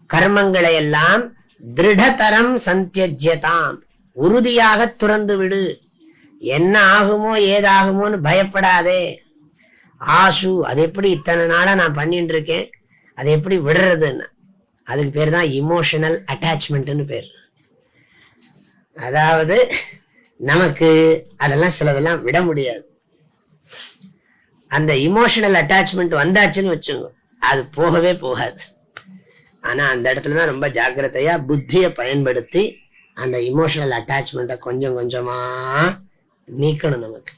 கர்மங்களை எல்லாம் திருடதரம் சந்தியஜ்யதாம் உறுதியாக துறந்து விடு. என்ன ஆகுமோ ஏதாகுமோன்னு பயப்படாதே. ஆசு அது எப்படி இத்தனை நாளா நான் பண்ணிட்டு இருக்கேன், அதை எப்படி விடுறதுன்னு. அதுக்கு பேர் தான் இமோஷனல் அட்டாச்மெண்ட்னு பேர். அதாவது நமக்கு அதெல்லாம் சிலதெல்லாம் விட முடியாது. அந்த இமோஷனல் அட்டாச்மெண்ட் வந்தாச்சுன்னு வச்சுங்க, அது போகவே போகாது. ஆனா அந்த இடத்துலதான் ரொம்ப ஜாக்கிரதையா புத்தியை பயன்படுத்தி அந்த இமோஷனல் அட்டாச்மெண்ட்டை கொஞ்சம் கொஞ்சமா நீக்கணும் நமக்கு.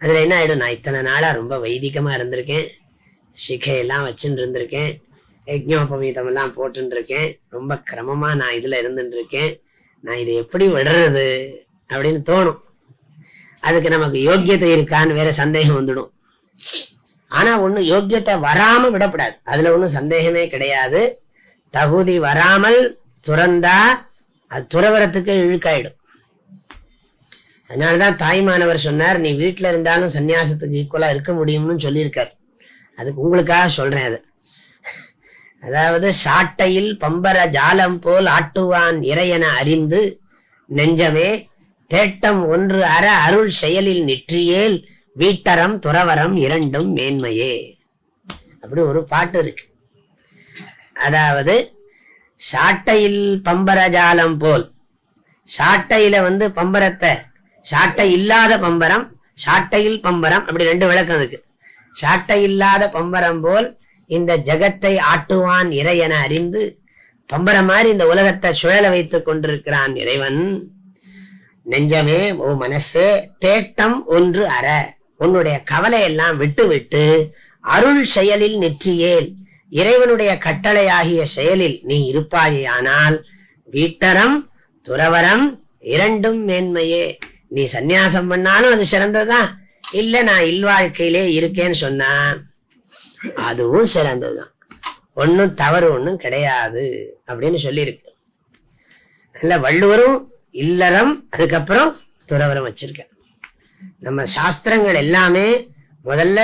அதுல என்ன ஆயிடும், நான் இத்தனை நாளா ரொம்ப வைதிகமா இருந்திருக்கேன், சிகையெல்லாம் வச்சுட்டு இருந்திருக்கேன், யஜ்ஞோபவீதம் எல்லாம் போட்டு இருக்கேன், ரொம்ப கிரமமா நான் இதுல இருந்துட்டு இருக்கேன், நான் இதை எப்படி விடுறது அப்படின்னு தோணும். அதுக்கு நமக்கு யோக்கியத்தை இருக்கான்னு வேற சந்தேகம் வந்துடும். ஆனா ஒண்ணு யோக்கியத்தை வராம விடப்படாது, அதுல ஒண்ணும் சந்தேகமே கிடையாது. தகுதி வராமல் துறந்தா அது துறவரத்துக்கு இழுக்காயிடும். அதனாலதான் தாய்மானவர் சொன்னார், நீ வீட்டுல இருந்தாலும் சன்னியாசத்துக்கு ஈக்குவலா இருக்க முடியும்னு சொல்லியிருக்கார். அதுக்கு உங்களுக்காக சொல்றேன். அது அதாவது சாட்டையில் பம்பர ஜாலம் போல் ஆட்டுவான் இறையென அறிந்து நெஞ்சமே தேட்டம் ஒன்று அற அருள் செயலில் நிற்றியேல் வீட்டரம் துறவரம் இரண்டும் மேன்மையே. அப்படி ஒரு பாட்டு இருக்கு. அதாவது சாட்டையில் பம்பர ஜாலம் போல், சாட்டையில பம்பரத்தை, சாட்டை இல்லாத பம்பரம், சாட்டையில் பம்பரம், அப்படி ரெண்டு விளக்கம் இருக்கு. சாட்டை இல்லாத பம்பரம் போல் இந்த ஜகத்தை ஆட்டுவான் இறையென அறிந்து, பம்பரம் மாதிரி இந்த உலகத்தை சுழல வைத்துக் கொண்டிருக்கிறான் இறைவன். நெஞ்சமே ஓ மனசே தேட்டம் ஒன்று அற, உன்னுடைய கவலையெல்லாம் விட்டு விட்டு அருள் செயலில் நிற்றியேல், இறைவனுடைய கட்டளையாகிய செயலில் நீ இருப்பாயானால் வீட்டரம் துறவரம் இரண்டும் மேன்மையே. நீ சந்நியாசம் பண்ணாலும் அது சிறந்ததுதான், இல்ல நான் இல்வாழ்க்கையிலே இருக்கேன்னு சொன்னா அதுவும் சிறந்ததுதான். ஒன்னும் தவறு ஒன்னும் கிடையாது அப்படின்னு சொல்லியிருக்கு. இல்ல வள்ளுவரும் இல்லறம் அதுக்கப்புறம் துறவரம் வச்சிருக்கார். நம்ம சாஸ்திரங்கள் எல்லாமே முதல்ல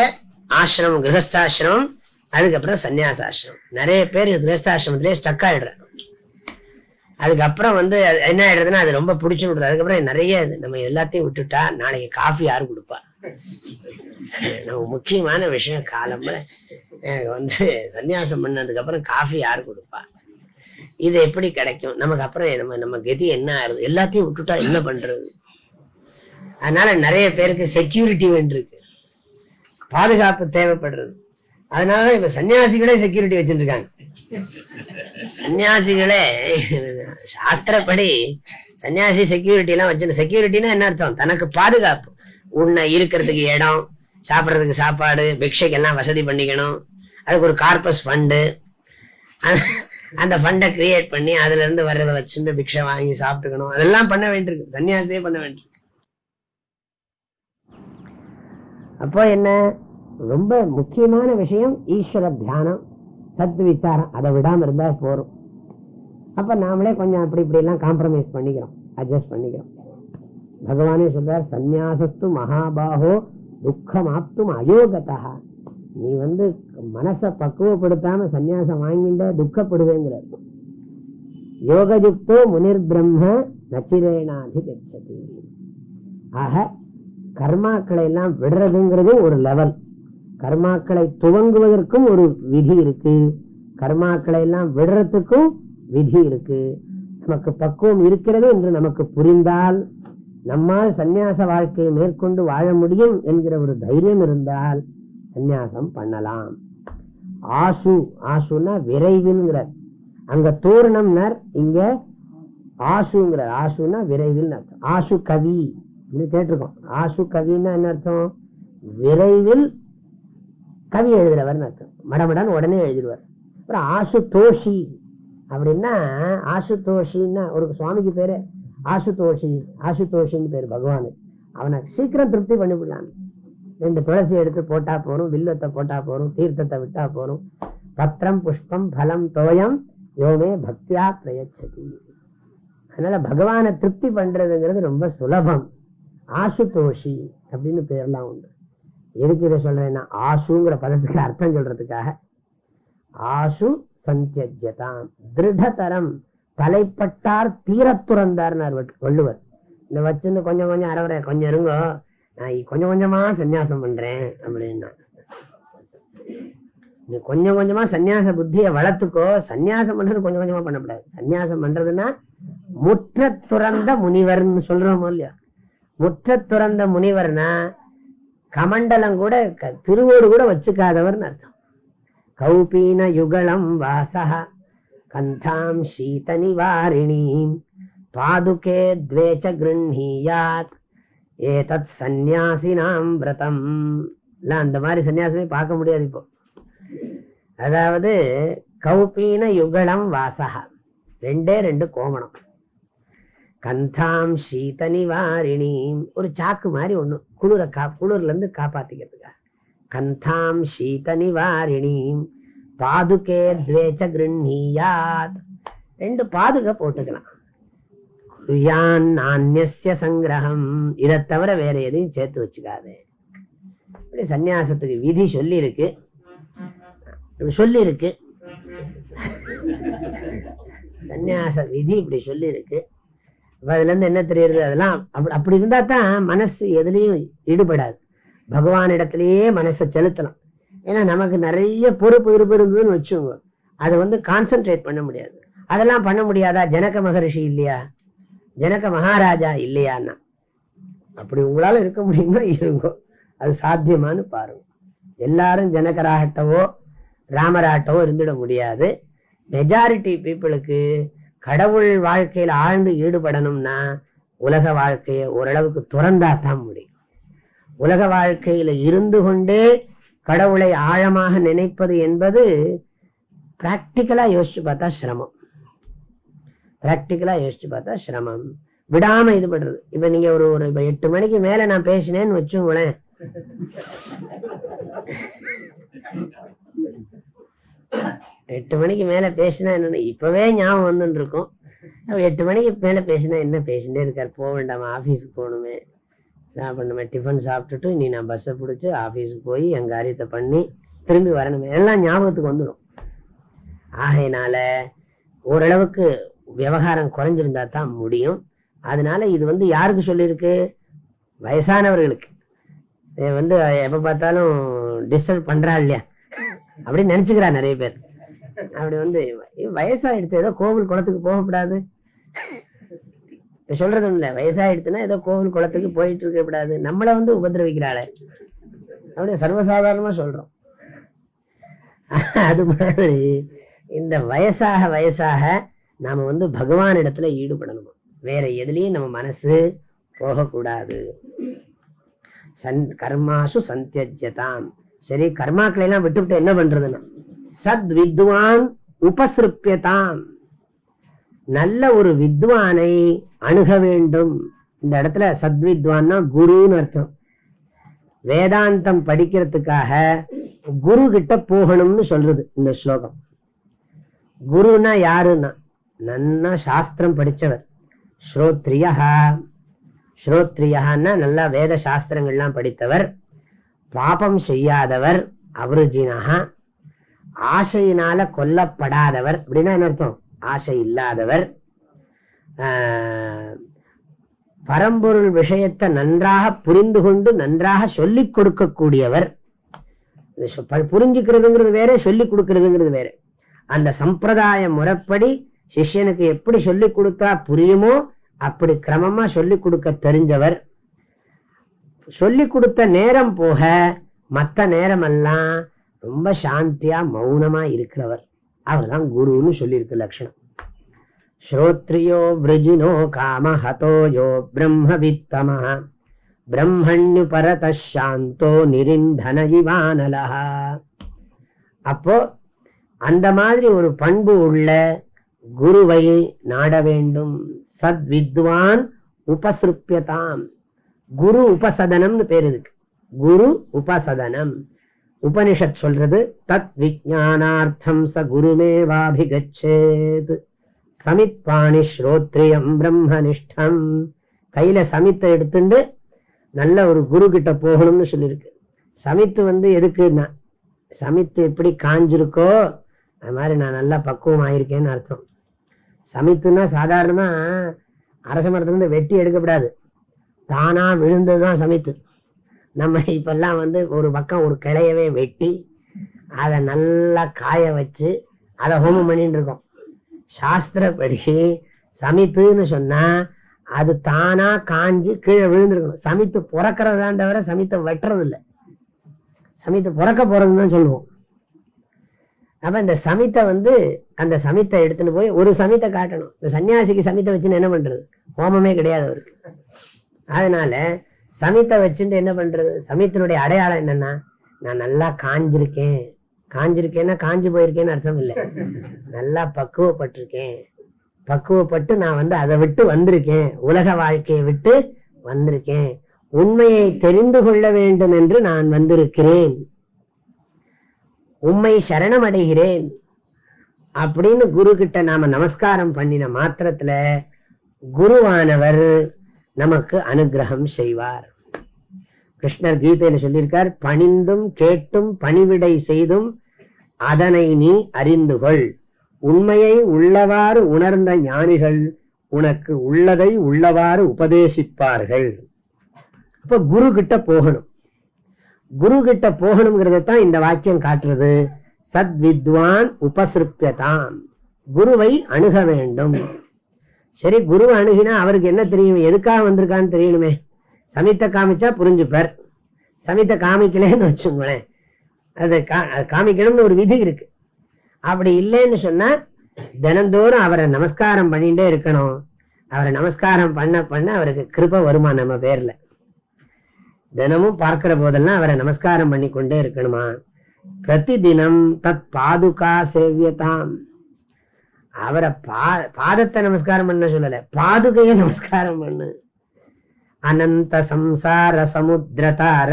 ஆசிரமம், கிரகஸ்தாசிரமம், அதுக்கப்புறம் சன்னியாசாசிரமம். நிறைய பேர் கிரகஸ்தாசிரமத்திலே ஸ்டக் ஆயிடுறாங்க. அதுக்கப்புறம் என்ன ஆயிடுறதுன்னா அது ரொம்ப பிடிச்சு விடுறது. அதுக்கப்புறம் நிறைய நம்ம எல்லாத்தையும் விட்டுட்டா நாளைக்கு காஃபி யாரு கொடுப்பா? நம்ம முக்கியமான விஷயம் காலம்புற சன்னியாசம் பண்ணதுக்கு அப்புறம் காஃபி யாரு கொடுப்பா? இது எப்படி கிடைக்கும் நமக்கு? அப்புறம் நம்ம கதி என்ன ஆகுது? எல்லாத்தையும் விட்டுட்டா என்ன பண்றது? அதனால நிறைய பேருக்கு செக்யூரிட்டி வேண்டியிருக்கு, பாதுகாப்பு தேவைப்படுறது. அதனாலதான் இப்ப சன்னியாசிகளே செக்யூரிட்டி வச்சுட்டு இருக்காங்க. சன்னியாசிகளே சாஸ்திரப்படி சன்னியாசி செக்யூரிட்டி எல்லாம் வச்சு, செக்யூரிட்டினா என்ன அர்த்தம்? தனக்கு பாதுகாப்பு, உன்னை இருக்கிறதுக்கு இடம், சாப்பிட்றதுக்கு சாப்பாடு, பிக்ஷைக்கு எல்லாம் வசதி பண்ணிக்கணும். அதுக்கு ஒரு கார்பஸ் ஃபண்டு, அந்த ஃபண்டை கிரியேட் பண்ணி அதுல இருந்து வர்றதை வச்சுட்டு பிக்ஷை வாங்கி சாப்பிட்டுக்கணும். அதெல்லாம் பண்ண வேண்டியிருக்கு, சன்னியாசியே பண்ண வேண்டியிருக்கு. அப்போ என்ன ரொம்ப முக்கியமான விஷயம் ஈஸ்வர தியானம், சத் விசாரம். அதை விடாம இருந்தா போறோம். அப்ப நாமளே கொஞ்சம் அப்படி இப்படி எல்லாம் காம்ப்ரமைஸ் பண்ணிக்கிறோம், அட்ஜஸ்ட் பண்ணிக்கிறோம். பகவானே சொல்றார், சந்நியாசஸ்து மகாபாகோ துக்கமாப்தும் அயோகதா. நீ மனசை பக்குவப்படுத்தாம சன்னியாசம் வாங்கிட்ட துக்கப்படுவேங்கிறார். யோகயுக்தோ முனிர் பிரம்ம நச்சிரேனாதி கச்சதி. ஆக கர்மாக்களை எல்லாம் விடுறதுங்கிறது ஒரு லெவல். கர்மாக்களை துவங்குவதற்கும் ஒரு விதி இருக்கு, கர்மாக்களை எல்லாம் விடுறதுக்கும் விதி இருக்கு. நமக்கு பக்குவம் இருக்கிறது என்று நமக்கு புரிந்தால், நம்மால் சந்நியாச வாழ்க்கையை மேற்கொண்டு வாழ முடியும் என்கிற ஒரு தைரியம் இருந்தால் சந்நியாசம் பண்ணலாம். ஆசு, ஆசுன்னா விரைவில். அங்க தூர்ணம்னர், இங்க ஆசுங்கிற. ஆசுன்னா விரைவில் அர்த்தம். ஆசு கவி கேட்டிருக்கோம். ஆசு கவின்னா என்ன அர்த்தம்? விரைவில் கவி எழுதுறவர் அர்த்தம். மடமடன் உடனே எழுதிடுவார். அப்புறம் ஆசு தோஷி அப்படின்னா, ஆசு தோஷின்னா ஒரு சுவாமிக்கு பேரு ஆசுதோஷி, ஆசுதோஷின்னு பேரு பகவானு. அவனை சீக்கிரம் திருப்தி பண்ணிவிடலாம். 2 துளசி எடுத்து போட்டா போறோம், வில்வத்தை போட்டா போறோம், தீர்த்தத்தை விட்டா போறோம். பத்திரம் புஷ்பம் பலம் தோயம் யோமே பக்தியா பிரயச்சதி. அதனால பகவானை திருப்தி பண்றதுங்கிறது ரொம்ப சுலபம். ஆசுதோஷி அப்படின்னு பேர்லாம் உண்டு. எதுக்கு இதை சொல்றேன்னா, ஆசுங்கிற பதத்துக்கு அர்த்தம் சொல்றதுக்காக. ஆசு சந்தியஜதாம் திருடதரம், தலைப்பட்டார் தீரத்துறந்தார் வள்ளுவர். இந்த வச்சுன்னு கொஞ்சம் கொஞ்சம் அறவரை கொஞ்சம் இருங்கோ, நான் கொஞ்சம் கொஞ்சமா சன்னியாசம் பண்றேன் அப்படின்னா, நீ கொஞ்சம் கொஞ்சமா சன்னியாச புத்திய வளர்த்துக்கோ. சன்னியாசம் பண்றது கொஞ்சம் கொஞ்சமா பண்ணக்கூடாது. சன்னியாசம் பண்றதுன்னா முற்ற துறந்த முனிவர்னு சொல்றோமோ இல்லையா? முற்ற துறந்த முனிவர்னா கமண்டலம் கூட திருவோடு கூட வச்சுக்காதவர்னு அர்த்தம். கௌபீன யுகலம் வாசா கந்தாம் சீத நிவாரிணீம் பாதுகே த்வேச்ச கிருண்ணீயாத் ஏதத் சந்நியாசினாம் விரதம். அந்த மாதிரி சன்னியாசமே பார்க்க முடியாது இப்போ. அதாவது கௌபீன யுகலம் வாசா, 2 கோமணம். கந்தாம் சீத நிவாரிணீம், ஒரு சாக்கு மாதிரி ஒண்ணு, குளிர்ல இருந்து காப்பாத்திக்கிறதுக்கா. கந்தாம் சீத நிவாரிணீம் பாதுகே த்வேச்ச கிருண்ணீயாத், 2 பாதுகை போட்டுக்கலாம். குர்யான் நான்யஸ்ய சங்கிரகம், இதை தவிர வேற எதையும் சேர்த்து வச்சுக்காது. இப்படி சன்னியாசத்துக்கு விதி சொல்லி இருக்கு. சன்னியாச விதி இப்படி சொல்லி இருக்கு. அதுல இருந்து என்ன தெரியுது? அதெல்லாம் அப்படி இருந்தா தான் மனசு எதுலயும் ஈடுபடாது. பகவான் இடத்திலேயே மனசை செலுத்தலாம். ஏன்னா நமக்கு நிறைய பொறுப்பு இருந்ததுன்னு வச்சுங்க, அதை கான்சென்ட்ரேட் பண்ண முடியாது. அதெல்லாம் பண்ண முடியாதா? ஜனக மகரிஷி இல்லையா? ஜனக மகாராஜா இல்லையான்னா, அப்படி உங்களால இருக்க முடியுமா? இருங்கோ, அது சாத்தியமானு பாருங்க. எல்லாரும் ஜனகராகட்டவோ ராமராட்டவோ இருந்துட முடியாது. மெஜாரிட்டி பீப்புளுக்கு கடவுள் வாழ்க்கையில ஆழ்ந்து ஈடுபடணும்னா உலக வாழ்க்கையை ஓரளவுக்கு துறந்தாதான் முடியும். உலக வாழ்க்கையில இருந்து கொண்டே கடவுளை ஆழமாக நினைப்பது என்பது பிராக்டிக்கலா யோசிச்சு பார்த்தா சிரமம். விடாம இது பண்றது. இப்ப நீங்க ஒரு 8 மணிக்கு மேல நான் பேசினேன்னு வச்சுங்களேன், 8 மணிக்கு மேல பேசினா என்ன இப்பவே ஞாபகம் வந்துட்டு இருக்கும். 8 மணிக்கு மேல பேசினா என்ன பேசிட்டே இருக்காரு, போக வேண்டாமா, ஆபீஸுக்கு போகணுமே, சாப்பிடணுமே, டிஃபன் சாப்பிட்டுட்டு நீ நான் பஸ்ஸை பிடிச்சி ஆபீஸுக்கு போய் என் காரியத்தை பண்ணி திரும்பி வரணுமே, எல்லாம் ஞாபகத்துக்கு வந்துடும். ஆகையினால ஓரளவுக்கு விவகாரம் குறைஞ்சிருந்தா தான் முடியும். அதனால இது யாருக்கு சொல்லியிருக்கு? வயசானவர்களுக்கு. எப்ப பார்த்தாலும் டிஸ்டர்ப் பண்றா இல்லையா அப்படின்னு நினைச்சுக்கிறா நிறைய பேர். அப்படி வயசாயிடுத்து ஏதோ கோவில் குளத்துக்கு போகக்கூடாது சொல்றது இல்ல. வயசாயிடுச்சுன்னா ஏதோ கோவில் குளத்துக்கு போயிட்டு இருக்க கூடாது, நம்மள உபதிரவிக்கிறாளே அப்படியே சர்வசாதாரணமா சொல்றோம். அது மாதிரி இந்த வயசாக வயசாக நாம பகவான் இடத்துல ஈடுபடணும். வேற எதுலயும் நம்ம மனசு போகக்கூடாது. கர்மாசு சந்தியஜ்யதாம். சரி, கர்மாக்களை எல்லாம் விட்டுவிட்டு என்ன பண்றதுன்னா சத் வித்வான் உபசிருப்பியதாம். நல்ல ஒரு வித்வானை அணுக வேண்டும். இந்த இடத்துல சத்வித்வான்னா குருன்னு அர்த்தம். வேதாந்தம் படிக்கிறதுக்காக குரு கிட்ட போகணும்னு சொல்றது இந்த ஸ்லோகம். குருனா யாருன்னா நன்னா சாஸ்திரம் படிச்சவர். ஸ்ரோத்ரியா, ஸ்ரோத்ரியான்னா நல்லா வேத சாஸ்திரங்கள்லாம் படித்தவர், பாபம் செய்யாதவர், அவருஜினஹா, ஆசையினால கொல்லப்படாதவர். அப்படின்னா என்ன அர்த்தம்? ஆசை இல்லாதவர், பரம்பொருள் விஷயத்தை நன்றாக புரிந்து கொண்டு நன்றாக சொல்லிக் கொடுக்கக்கூடியவர். புரிஞ்சுக்கிறதுங்கிறது வேற, சொல்லிக் கொடுக்கறதுங்கிறது வேற. அந்த சம்பிரதாய முறைப்படி சிஷ்யனுக்கு எப்படி சொல்லிக் கொடுத்தா புரியுமோ அப்படி கிரமமா சொல்லிக் கொடுக்க தெரிஞ்சவர். சொல்லிக் கொடுத்த நேரம் போக மற்ற நேரம் எல்லாம் ரொம்ப சாந்தியா மௌனமா இருக்கிறவர். அவர்தான் குருன்னு சொல்லியிருக்கு லட்சணம். ஸ்ரோத்ரியோ விருஜினோ காமஹதோயோ பிரம்மவித்தம பிரம்மண்யு பரத சாந்தோ நிரிந்தன இவானலஹ. அப்போ அந்த மாதிரி ஒரு பண்பு உள்ள குருவை நாட வேண்டும். சத் வித்வான் உபசிருப்பியதாம். குரு உபசதனம்னு பேரு இருக்கு. குரு உபசதனம். உபனிஷத் சொல்றது தத் விஜானார்த்தம் ச குருமேவாபிகச்சேத் சமித்பாணி ஸ்ரோத்ரியம் பிரம்மனிஷ்டம். கையில சமித்தை எடுத்துட்டு நல்ல ஒரு குரு கிட்ட போகணும்னு சொல்லியிருக்கு. சமித்து எதுக்குன்னா சமித்து எப்படி காஞ்சிருக்கோ அது மாதிரி நான் நல்லா பக்குவம் ஆயிருக்கேன்னு அர்த்தம். சமித்துன்னா சாதாரணமா அரச மரத்துல இருந்து வெட்டி எடுக்கப்படாது, தானா விழுந்ததுதான் சமித்து. நம்ம இப்பெல்லாம் ஒரு பக்கம் ஒரு கிளையவே வெட்டி அதை நல்லா காய வச்சு அதை ஹோமம் பண்ணிட்டு இருக்கோம். சாஸ்திரப்படி சமித்துன்னு சொன்னா அது தானா காஞ்சு கீழே விழுந்திருக்கணும். சமித்து பிறக்கிறதான் தவிர சமித்தை வெட்டுறது இல்லை. சமித்தை பிறக்க போறதுன்னு சொல்லுவோம். அப்ப இந்த சமித்தை அந்த சமித்தை எடுத்துன்னு போய் ஒரு சமித்தை காட்டணும். இந்த சன்னியாசிக்கு சமித்தை வச்சுன்னு என்ன பண்றது? ஹோமமே கிடையாது அவருக்கு. அதனால சமித்தை வச்சுட்டு என்ன பண்றது? சமித்தினுடைய அடையாளம் என்னன்னா நான் நல்லா காஞ்சிருக்கேன். காஞ்சிருக்கேன்னா காஞ்சு போயிருக்கேன்னு அர்த்தம் இல்லை, நல்லா பக்குவப்பட்டிருக்கேன். பக்குவப்பட்டு நான் அதை விட்டு வந்திருக்கேன், உலக வாழ்க்கையை விட்டு வந்திருக்கேன், உண்மையை தெரிந்து கொள்ள வேண்டும் என்று நான் வந்திருக்கிறேன், உண்மை சரணம் அடைகிறேன் அப்படின்னு குரு கிட்ட நாம நமஸ்காரம் பண்ணின மாத்திரத்துல குருவானவர் நமக்கு அனுகிரகம் செய்வார். கிருஷ்ணர் கீதையில சொல்லியிருக்கார், பணிந்தும் கேட்டும் பணிவிடை செய்தும் அதனை நீ அறிந்து கொள், உண்மையை உள்ளவாறு உணர்ந்த ஞானிகள் உனக்கு உள்ளதை உள்ளவாறு உபதேசிப்பார்கள். அப்ப குரு கிட்ட போகணும். குரு கிட்ட போகணுங்கிறதான் இந்த வாக்கியம் காட்டுறது. சத் வித்வான் உபசிருப்பியதாம். குருவை அணுக வேண்டும். சரி, குருவை அணுகினா அவருக்கு என்ன தெரியும்? எதுக்காக வந்திருக்கான்னு தெரியணுமே. சமித்தை காமிச்சா புரிஞ்சுப்பார். சமித்தை காமிக்கலன்னு வச்சுங்களேன், அது காமிக்கணும்னு ஒரு விதி இருக்கு. அப்படி இல்லைன்னு சொன்னா தினந்தோறும் அவரை நமஸ்காரம் பண்ணிட்டே இருக்கணும். அவரை நமஸ்காரம் பண்ண பண்ண அவருக்கு கிருபை வருமா நம்ம பேர்ல. தினமும் பார்க்கிற போதெல்லாம் அவரை நமஸ்காரம் பண்ணி கொண்டே இருக்கணுமா. பிரதி தினம் தத் பாதுகா சேவியதாம். அவரை பாதத்தை நமஸ்காரம் பண்ண சொல்லல, பாதுகையை நமஸ்காரம் பண்ணு. அனந்த சம்சார சமுத்திரதார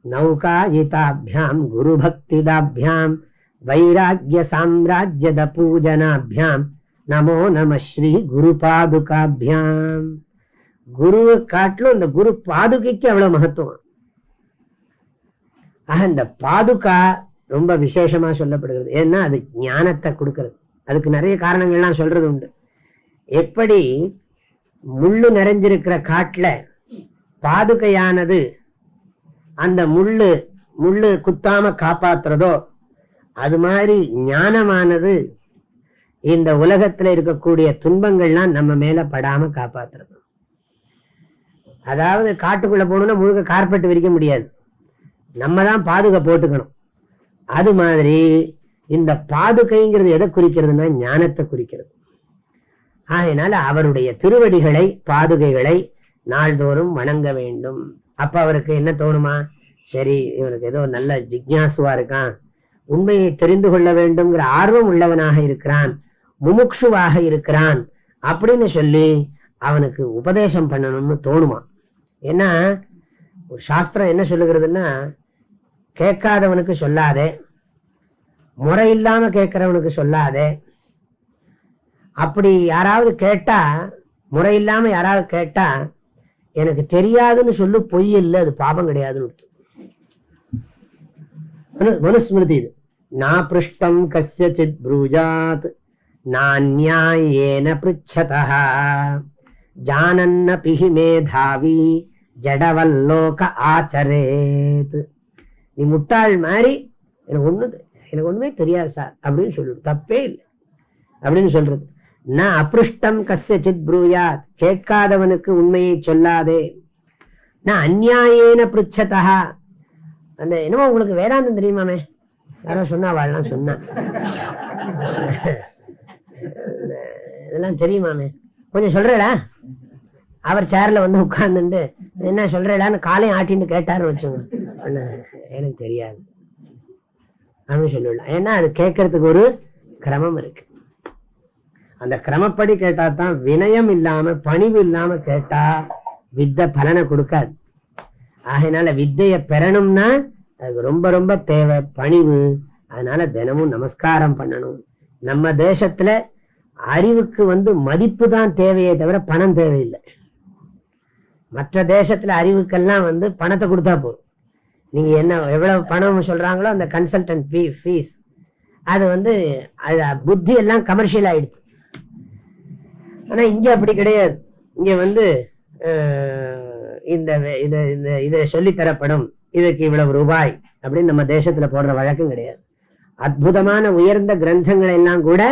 நௌகாயிதாபியாம் குரு பக்திதாபியாம் வைராக்ய சாம்ராஜ்யத பூஜனாபியாம் நமோ நம ஸ்ரீ குரு பாதுகாபியாம். குருவை காட்டிலும் இந்த குரு பாதுகைக்கு அவ்வளவு மகத்துவம். ஆக இந்த பாதுகா ரொம்ப விசேஷமா சொல்லப்படுகிறது. ஏன்னா அது ஞானத்தை கொடுக்கிறது. அதுக்கு நிறைய காரணங்கள்லாம் சொல்றது உண்டு. எப்படி முள்ளு நிறைஞ்சிருக்கிற காட்டுல பாதுகையானது அந்த முள்ளு குத்தாம காப்பாத்துறதோ, அது மாதிரி ஞானமானது இந்த உலகத்துல இருக்கக்கூடிய துன்பங்கள்லாம் நம்ம மேல படாம காப்பாத்துறது. அதாவது காட்டுக்குள்ள போகணும்னா முழுக்க கார்பெட் விரிக்க முடியாது, நம்ம தான் பாதுகை போட்டுக்கணும். அது மாதிரி இந்த பாதுகைங்கிறது எதை குறிக்கிறதுனா ஞானத்தை குறிக்கிறது. அதனால அவருடைய திருவடிகளை பாதுகைகளை நாள்தோறும் வணங்க வேண்டும். அப்ப அவருக்கு என்ன தோணுமா, சரி இவனுக்கு ஏதோ நல்ல ஜிக்ஞாசுவா இருக்கான், உண்மையை தெரிந்து கொள்ள வேண்டும்ங்கிற ஆர்வம் உள்ளவனாக இருக்கிறான், முமுட்சுவாக இருக்கிறான் அப்படின்னு சொல்லி அவனுக்கு உபதேசம் பண்ணணும்னு தோணுமா. ஏன்னா ஒரு சாஸ்திரம் என்ன சொல்லுகிறதுன்னா, கேட்காதவனுக்கு சொல்லாதே, முறை இல்லாம கேட்கிறவனுக்கு சொல்லாதே. அப்படி யாராவது கேட்டா, முறை இல்லாம யாராவது கேட்டா, எனக்கு தெரியாதுன்னு சொல்லு, பொய் இல்லை, அது பாபம் கிடையாதுன்னு மனுஸ்மிருதி. இது நான் பிருஷ்டம் கஸ்யசித் ப்ரூஜாத் நான்யாயேன பிருச்சதா ஜானன்னபி மேதாவி ஜடவல்லோக ஆச்சரேத். நீ முட்டாள் மாதிரி எனக்கு ஒண்ணுமே தெரியாது சார் அப்படின்னு சொல்லிடு, தப்பே இல்லை அப்படின்னு சொல்றது. நான் அப்ருஷ்டம் கஸ்யசித் ப்ரூயாத், கேட்காதவனுக்கு உண்மையை சொல்லாதே. நான் அந்நியாயேன பிருச்சதா, அந்த என்னமோ உங்களுக்கு வேதாந்தம் தெரியுமாமே, யாரோ சொன்னா வாழலாம் சொன்னா இதெல்லாம் தெரியுமாமே, கொஞ்சம் சொல்றேடா. அவர் சேர்ல வந்து உட்கார்ந்துட்டு என்ன சொல்றேடான்னு காலையும் ஆட்டின்னு கேட்டாருன்னு வச்சுங்க, எனக்கு தெரியாது அப்படின்னு சொல்லிடலாம். ஏன்னா அது கேட்கறதுக்கு ஒரு கிரமம் இருக்கு. அந்த கிரமப்படி கேட்டா தான், வினயம் இல்லாம பணிவு இல்லாம கேட்டா வித்தை பலனை கொடுக்காது. ஆகையினால வித்தைய பெறணும்னா அதுக்கு ரொம்ப ரொம்ப தேவை பணிவு. அதனால தினமும் நமஸ்காரம் பண்ணணும். நம்ம தேசத்துல அறிவுக்கு மதிப்பு தான் தேவையே தவிர பணம் தேவையில்லை. மற்ற தேசத்துல அறிவுக்கெல்லாம் பணத்தை கொடுத்தா போதும். நீங்க என்ன எவ்வளவு பணம் சொல்றாங்களோ அந்த கன்சல்டன்ட் ஃபீஸ், அது புத்தி எல்லாம் கமர்ஷியல் ஆயிடுச்சு. ஆனா இங்க அப்படி கிடையாது. இங்க இத சொல்லி தரப்படும், இதுக்கு இவ்வளவு ரூபாய் அப்படின்னு நம்ம தேசத்துல போடுற வழக்கம் கிடையாது. அற்புதமான உயர்ந்த கிரந்தங்களை எல்லாம் கூட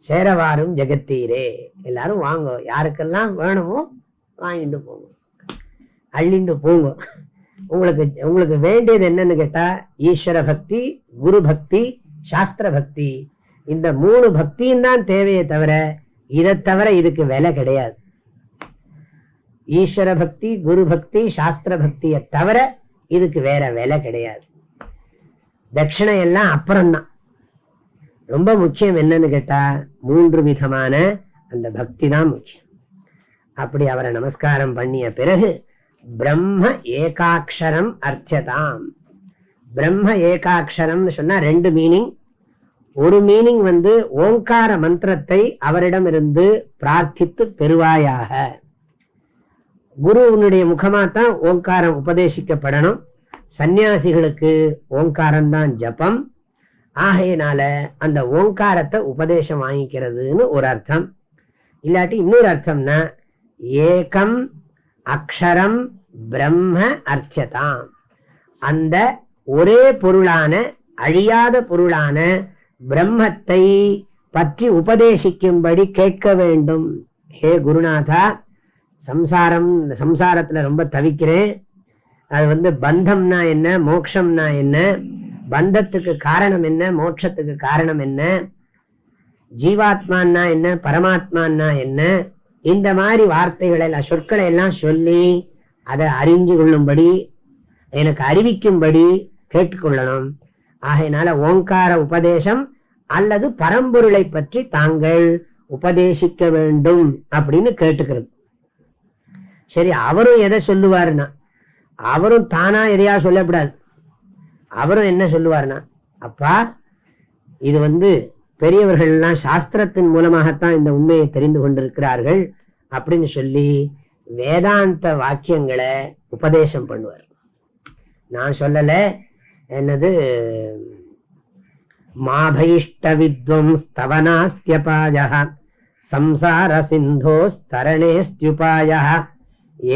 சேரவாரும் ஜெகத்தீரே, எல்லாரும் வாங்க, யாருக்கெல்லாம் வேணுமோ வாங்கிட்டு போங்க, அள்ளிண்டு போங்க. உங்களுக்கு வேண்டியது என்னன்னு கேட்டா, ஈஸ்வர பக்தி, குரு பக்தி, சாஸ்திர பக்தி, இந்த 3 பக்தியும் தான் தேவையே தவிர இதை தவிர இதுக்கு விலை கிடையாது. ஈஸ்வர பக்தி, குரு பக்தி, சாஸ்திர பக்தியை தவிர இதுக்கு வேற விலை கிடையாது. தட்சிணை எல்லாம் அப்புறம்தான். ரொம்ப முக்கியம் என்னன்னு கேட்டா 3 விதமான அந்த பக்தி தான் முக்கியம். அப்படி அவரை நமஸ்காரம் பண்ணிய பிறகு பிரம்ம ஏகாட்சரம் அர்ச்சதாம். பிரம்ம ஏகாட்சரம் சொன்னா 2 மீனிங். ஒரு மீனிங் ஓங்கார மந்திரத்தை அவரிடமிருந்து பிரார்த்தித்து பெறுவாயாக. குருவனுடைய முகமாத்தான் ஓங்காரம் உபதேசிக்கப்படணும். சன்னியாசிகளுக்கு ஓங்காரம் தான் ஜபம். ஆகையினால அந்த ஓங்காரத்தை உபதேசம் வாங்கிக்கிறதுன்னு ஒரு அர்த்தம். இல்லாட்டி இன்னொரு அர்த்தம்னா ஏகம் அக்ஷரம் பிரம்ம அர்ச்சதாம். அந்த ஒரே பொருளான அழியாத பொருளான பிரம்மத்தை பற்றி உபதேசிக்கும்படி கேட்க வேண்டும். ஹே குருநாதா, சம்சாரத்துல ரொம்ப தவிக்கிறேன். அது பந்தம்னா என்ன, மோட்சம்னா என்ன, பந்தத்துக்கு காரணம் என்ன, மோட்சத்துக்கு காரணம் என்ன, ஜீவாத்மான்னா என்ன, பரமாத்மான்னா என்ன, இந்த மாதிரி வார்த்தைகளை சொற்களை எல்லாம் சொல்லி அதை அறிஞ்சு கொள்ளும்படி, எனக்கு அறிவிக்கும்படி கேட்டுக்கொள்ளணும். ஆகையினால ஓங்கார உபதேசம் அல்லது பரம்பொருளை பற்றி தாங்கள் உபதேசிக்க வேண்டும் அப்படின்னு கேட்டுக்கிறது. சரி, அவரும் எதை சொல்லுவாருன்னா, அவரும் தானா எதையா சொல்லக்கூடாது. அவரும் என்ன சொல்லுவாருன்னா, அப்பா இது பெரியவர்கள் எல்லாம் சாஸ்திரத்தின் மூலமாகத்தான் இந்த உண்மையை தெரிந்து கொண்டிருக்கிறார்கள் அப்படின்னு சொல்லி வேதாந்த வாக்கியங்களை உபதேசம் பண்ணுவார். நான் சொல்லல, என்னது மாபயிஷ்ட வித்வம் ஸ்தவனாஸ்த்யபாயः சம்சார சிந்தோஸ்தரணேஸ்த்யுபாயः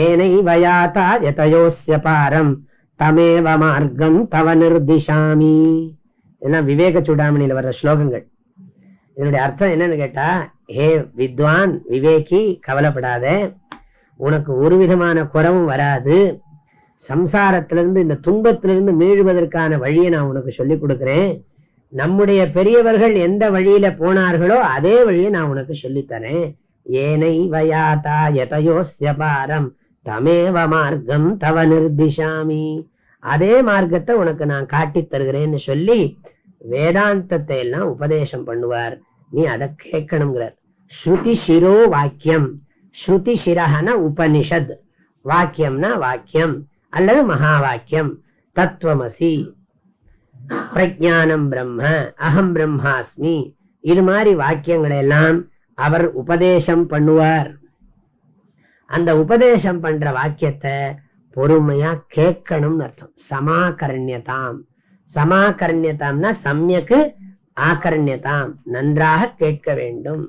ஏனைவ யாதா யதயோஸ்ய பாரம் தமேவ மார்க்கம் தவ நிர்திஷாமி. இதெல்லாம் விவேக சூடாமணியில வர்ற ஸ்லோகங்கள். இதனுடைய அர்த்தம் என்னன்னு கேட்டா, ஹே வித்வான் விவேகி, கவலைப்படாத, உனக்கு ஒரு விதமான குறவும் வராது. சம்சாரத்திலிருந்து, இந்த துன்பத்திலிருந்து மீழுவதற்கான வழியை நான் உனக்கு சொல்லிக் கொடுக்கிறேன். நம்முடைய பெரியவர்கள் எந்த வழியில போனார்களோ அதே வழியை நான் உனக்கு சொல்லித்தரேன். ஏனை வயாதா யதயோஸ்ய பாரம் தமேவ மார்க்கம் தவ நிர்திஷாமி. அதே மார்க்கத்தை உனக்கு நான் காட்டித் தருகிறேன்னு சொல்லி வேதாந்தத்தை எல்லாம் உபதேசம் பண்ணுவார். நீ அதை கேட்கணுங்கிறார். ஸ்ருதி சிரோ வாக்கியம். ஸ்ருதி சிரஹன உபனிஷத். வாக்கியம்னா வாக்கியம் அல்லது மகா வாக்கியம். தத்துவமசி, பிரஜானம் பிரம்ம, அகம் பிரம்மாஸ்மி, இது மாதிரி வாக்கியங்களை எல்லாம் அவர் உபதேசம் பண்ணுவார். அந்த உபதேசம் பண்ற வாக்கியத்தை பொறுமையா கேட்கணும்னு அர்த்தம். சமாகரண்யதாம். சமாகரண்யதாம்னா சம்யக்கு ஆகரண்யதாம், நன்றாக கேட்க வேண்டும்.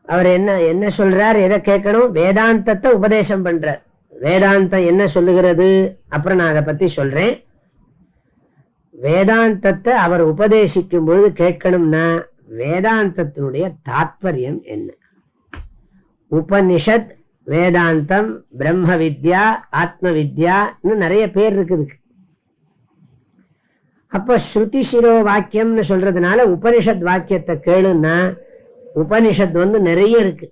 அவர் என்ன சொல்றார், எதை கேட்கணும்? வேதாந்தத்தை உபதேசம் பண்றார். வேதாந்தம் என்ன சொல்லுகிறது, அப்புறம் நான் அதை பத்தி சொல்றேன். வேதாந்தத்தை அவர் உபதேசிக்கும் பொழுது கேட்கணும்னா வேதாந்தத்தினுடைய தாத்பரியம் என்ன? உபனிஷத், வேதாந்தம், பிரம்ம வித்யா, ஆத்ம வித்யா, இன்னும் நிறைய பேர் இருக்குது. அப்ப ஸ்ருதி சிரோ வாக்கியம்னு சொல்றதுனால உபனிஷத் வாக்கியத்தை கேளுன்னா, உபனிஷத் நிறைய இருக்கு.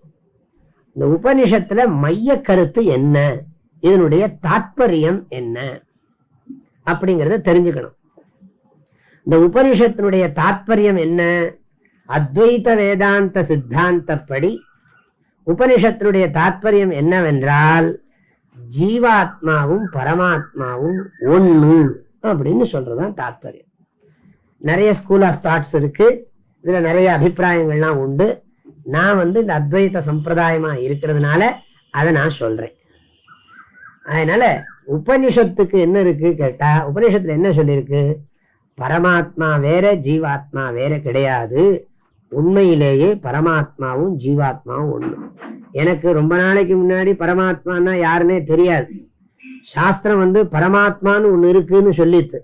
இந்த உபனிஷத்துல மைய கருத்து என்ன, இதனுடைய தாத்பரியம் என்ன அப்படிங்கறத தெரிஞ்சுக்கணும். இந்த உபனிஷத்தினுடைய தாத்பரியம் என்ன? அத்வைத வேதாந்த சித்தாந்தப்படி உபனிஷத்தினுடைய தாத்பரியம் என்னவென்றால், ஜீவாத்மாவும் பரமாத்மாவும் ஒண்ணு அப்படின்னு சொல்றதுதான் தாத்பரியம். நிறைய ஸ்கூல் ஆஃப் தாட்ஸ் இருக்கு, இதுல நிறைய அபிப்பிராயங்கள்லாம் உண்டு. நான் இந்த அத்வைத சம்பிரதாயமா இருக்கிறதுனால அதை நான் சொல்றேன். அதனால உபனிஷத்துக்கு என்ன இருக்கு கேட்டா, உபனிஷத்துல என்ன சொல்லிருக்கு? பரமாத்மா வேற ஜீவாத்மா வேற கிடையாது. உண்மையிலேயே பரமாத்மாவும் ஜீவாத்மாவும் ஒண்ணு. எனக்கு ரொம்ப நாளைக்கு முன்னாடி பரமாத்மானா யாருன்னே தெரியாது. சாஸ்திரம் பரமாத்மான்னு ஒண்ணு இருக்குன்னு சொல்லிட்டு,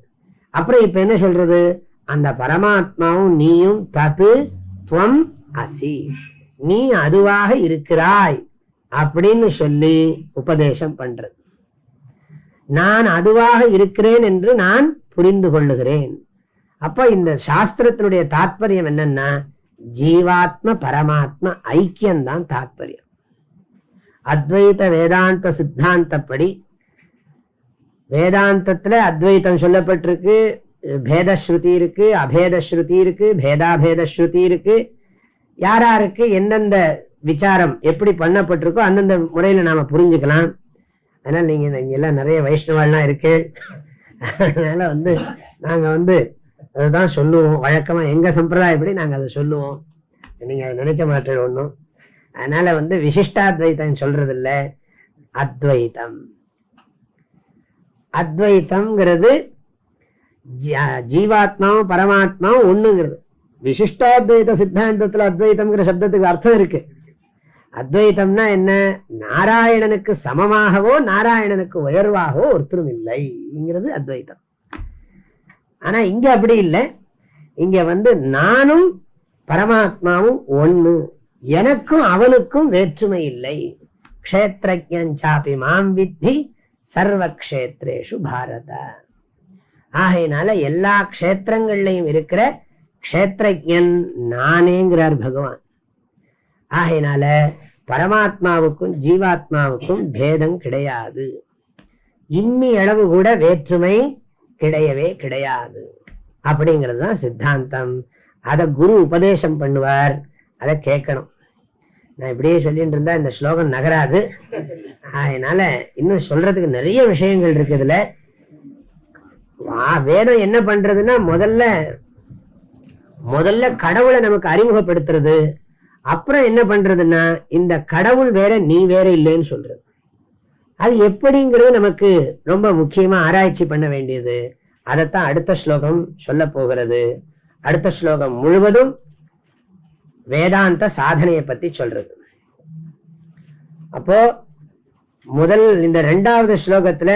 அப்புறம் இப்ப என்ன சொல்றது? அந்த பரமாத்மாவும் நீயும் தத்து துவம் அசி, நீ அதுவாக இருக்கிறாய் அப்படின்னு சொல்லி உபதேசம் பண்றது. நான் அதுவாக இருக்கிறேன் என்று நான் புரிந்து கொள்ளுகிறேன். அப்ப இந்த சாஸ்திரத்தினுடைய தாத்பரியம் என்னன்னா, ஜீவாத்ம பரமாத்மா ஐக்கியம்தான் தாத்பரியம். அத்வைத வேதாந்த சித்தாந்தப்படி வேதாந்தத்துல அத்வைத்தம் சொல்லப்பட்டிருக்கு, பேதஸ்ருதி இருக்கு, அபேதஸ்ருதி இருக்கு, பேதாபேத ஸ்ருதி இருக்கு. யாராருக்கு எந்தெந்த விசாரம் எப்படி பண்ணப்பட்டிருக்கோ அந்தந்த முறையில நாம புரிஞ்சுக்கலாம். அதனால நீங்க எல்லாம் நிறைய வைஷ்ணவெல்லாம் இருக்கு. அதனால நாங்க அதுதான் சொல்லுவோம். வழக்கமா எங்க சம்பிரதாயப்படி நாங்க அதை சொல்லுவோம். நீங்க அதை நினைக்க மாட்டேன் ஒண்ணும். அதனால விசிஷ்டாத்வைத்தம் சொல்றது இல்ல, அத்வைத்தம். அத்வைத்தம்ங்கிறது ஜீவாத்மாவும் பரமாத்மாவும் ஒண்ணுங்கிறது. விசிஷ்டாத்வைத சித்தாந்தத்துல அத்வைத்தம்ங்கிற சப்தத்துக்கு அர்த்தம் இருக்கு. அத்வைத்தம்னா என்ன? நாராயணனுக்கு சமமாகவோ நாராயணனுக்கு உயர்வாகவோ ஒருத்தரும் இல்லைங்கிறது அத்வைத்தம். ஆனா இங்க அப்படி இல்லை. இங்க நானும் பரமாத்மாவும் ஒண்ணு, எனக்கும் அவனுக்கும் வேற்றுமை இல்லை. க்ஷேத்ரஜ்ஞாபி மாம் வித்தி சர்வ க்ஷேத்ரேஷு பாரத. ஆகையினால எல்லா க்ஷேத்திரங்கள்லையும் இருக்கிற க்ஷேத்ரஜ்ஞன் நானேங்கிறார் பகவான். ஆகையினால பரமாத்மாவுக்கும் ஜீவாத்மாவுக்கும் பேதம் கிடையாது. இம்மி அளவு கூட வேற்றுமை கிடையவே கிடையாது. அப்படிங்கிறது தான் சித்தாந்தம். அத குரு உபதேசம் பண்ணுவார், அதை கேட்கணும். நான் இப்படியே சொல்லிட்டு இருந்தா இந்த ஸ்லோகம் நகராது. அதனால இன்னும் சொல்றதுக்கு நிறைய விஷயங்கள் இருக்குதுல. வேதம் என்ன பண்றதுன்னா, முதல்ல முதல்ல கடவுளை நமக்கு அறிமுகப்படுத்துறது, அப்புறம் என்ன பண்றதுன்னா இந்த கடவுள் வேற நீ வேற இல்லைன்னு சொல்றது. அது எப்படிங்கிறது நமக்கு ரொம்ப முக்கியமா ஆராய்ச்சி பண்ண வேண்டியது. அதைத்தான் அடுத்த ஸ்லோகம் சொல்ல போகிறது. அடுத்த ஸ்லோகம் முழுவதும் வேதாந்த சாதனையை பத்தி சொல்றது. அப்போ முதல் இந்த 2வது ஸ்லோகத்துல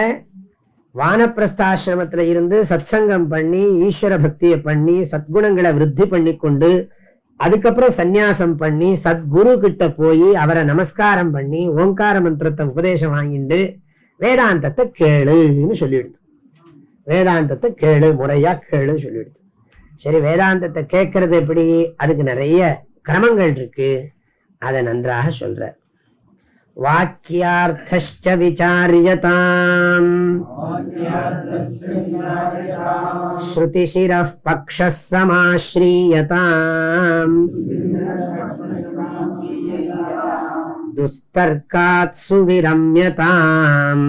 வானப்பிரஸ்தாசிரமத்துல இருந்து சத்சங்கம் பண்ணி ஈஸ்வர பக்தியை பண்ணி சத்குணங்களை விருத்தி பண்ணி கொண்டு அதுக்கப்புறம் சந்நியாசம் பண்ணி சத்குரு கிட்ட போய் அவரை நமஸ்காரம் பண்ணி ஓங்கார மந்திரத்தை உபதேசம் வாங்கிட்டு வேதாந்தத்தை கேளுன்னு சொல்லிடுது. வேதாந்தத்தை கேளு, முறையா கேளு சொல்லிடுது. சரி, வேதாந்தத்தை கேட்கறது எப்படி? அதுக்கு நிறைய கிரமங்கள் இருக்கு. அதை நன்றாக சொல்ற. வாக்கியார்த்தஸ்ச விசாரியதாம் ஸ்ருதிசிரஃ பக்ஷஸ் சமாஸ்ரீயதாம் துஸ்தர்காத் சுவிரம்யதாம்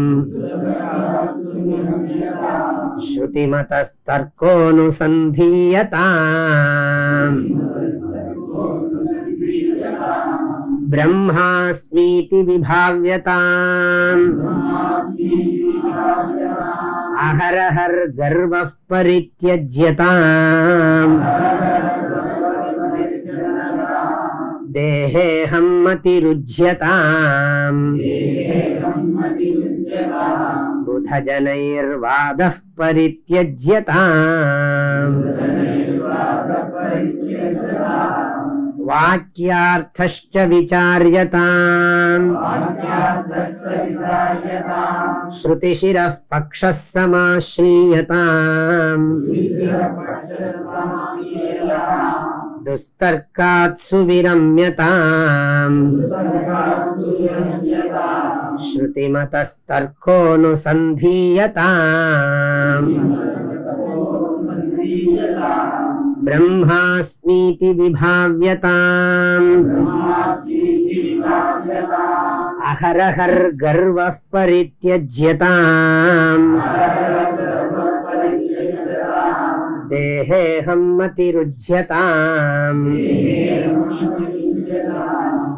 ஸ்ருதிமதஸ்தர்கோனுசந்தீயதாம் பிரம்மாஸ்மீதி விபாவ்யதாம் அஹரஹர் கர்வப் பரித்யஜ்யதாம் தேஹேஹம் மதிருஜ்யதாம் புதஜனைர்வாதः பரித்யஜ்யதாம் வாக்யார்த்தஸ்ச விசார்யதாம் ஸ்ருதிசிரஃ பக்ஷஸ் சமாஸ்ரீயதாம் துஸ்தர்காத் சுவிரம்யதாம் ஸ்ருதிமதஸ்தர்கோனுசந்தீயதாம் பிரம்மாஸ்மீதி விபாவ்யதாம் அஹரஹர் கர்வப் பரித்யஜ்யதாம் தேஹேஹம் மதிருஜ்யதாம்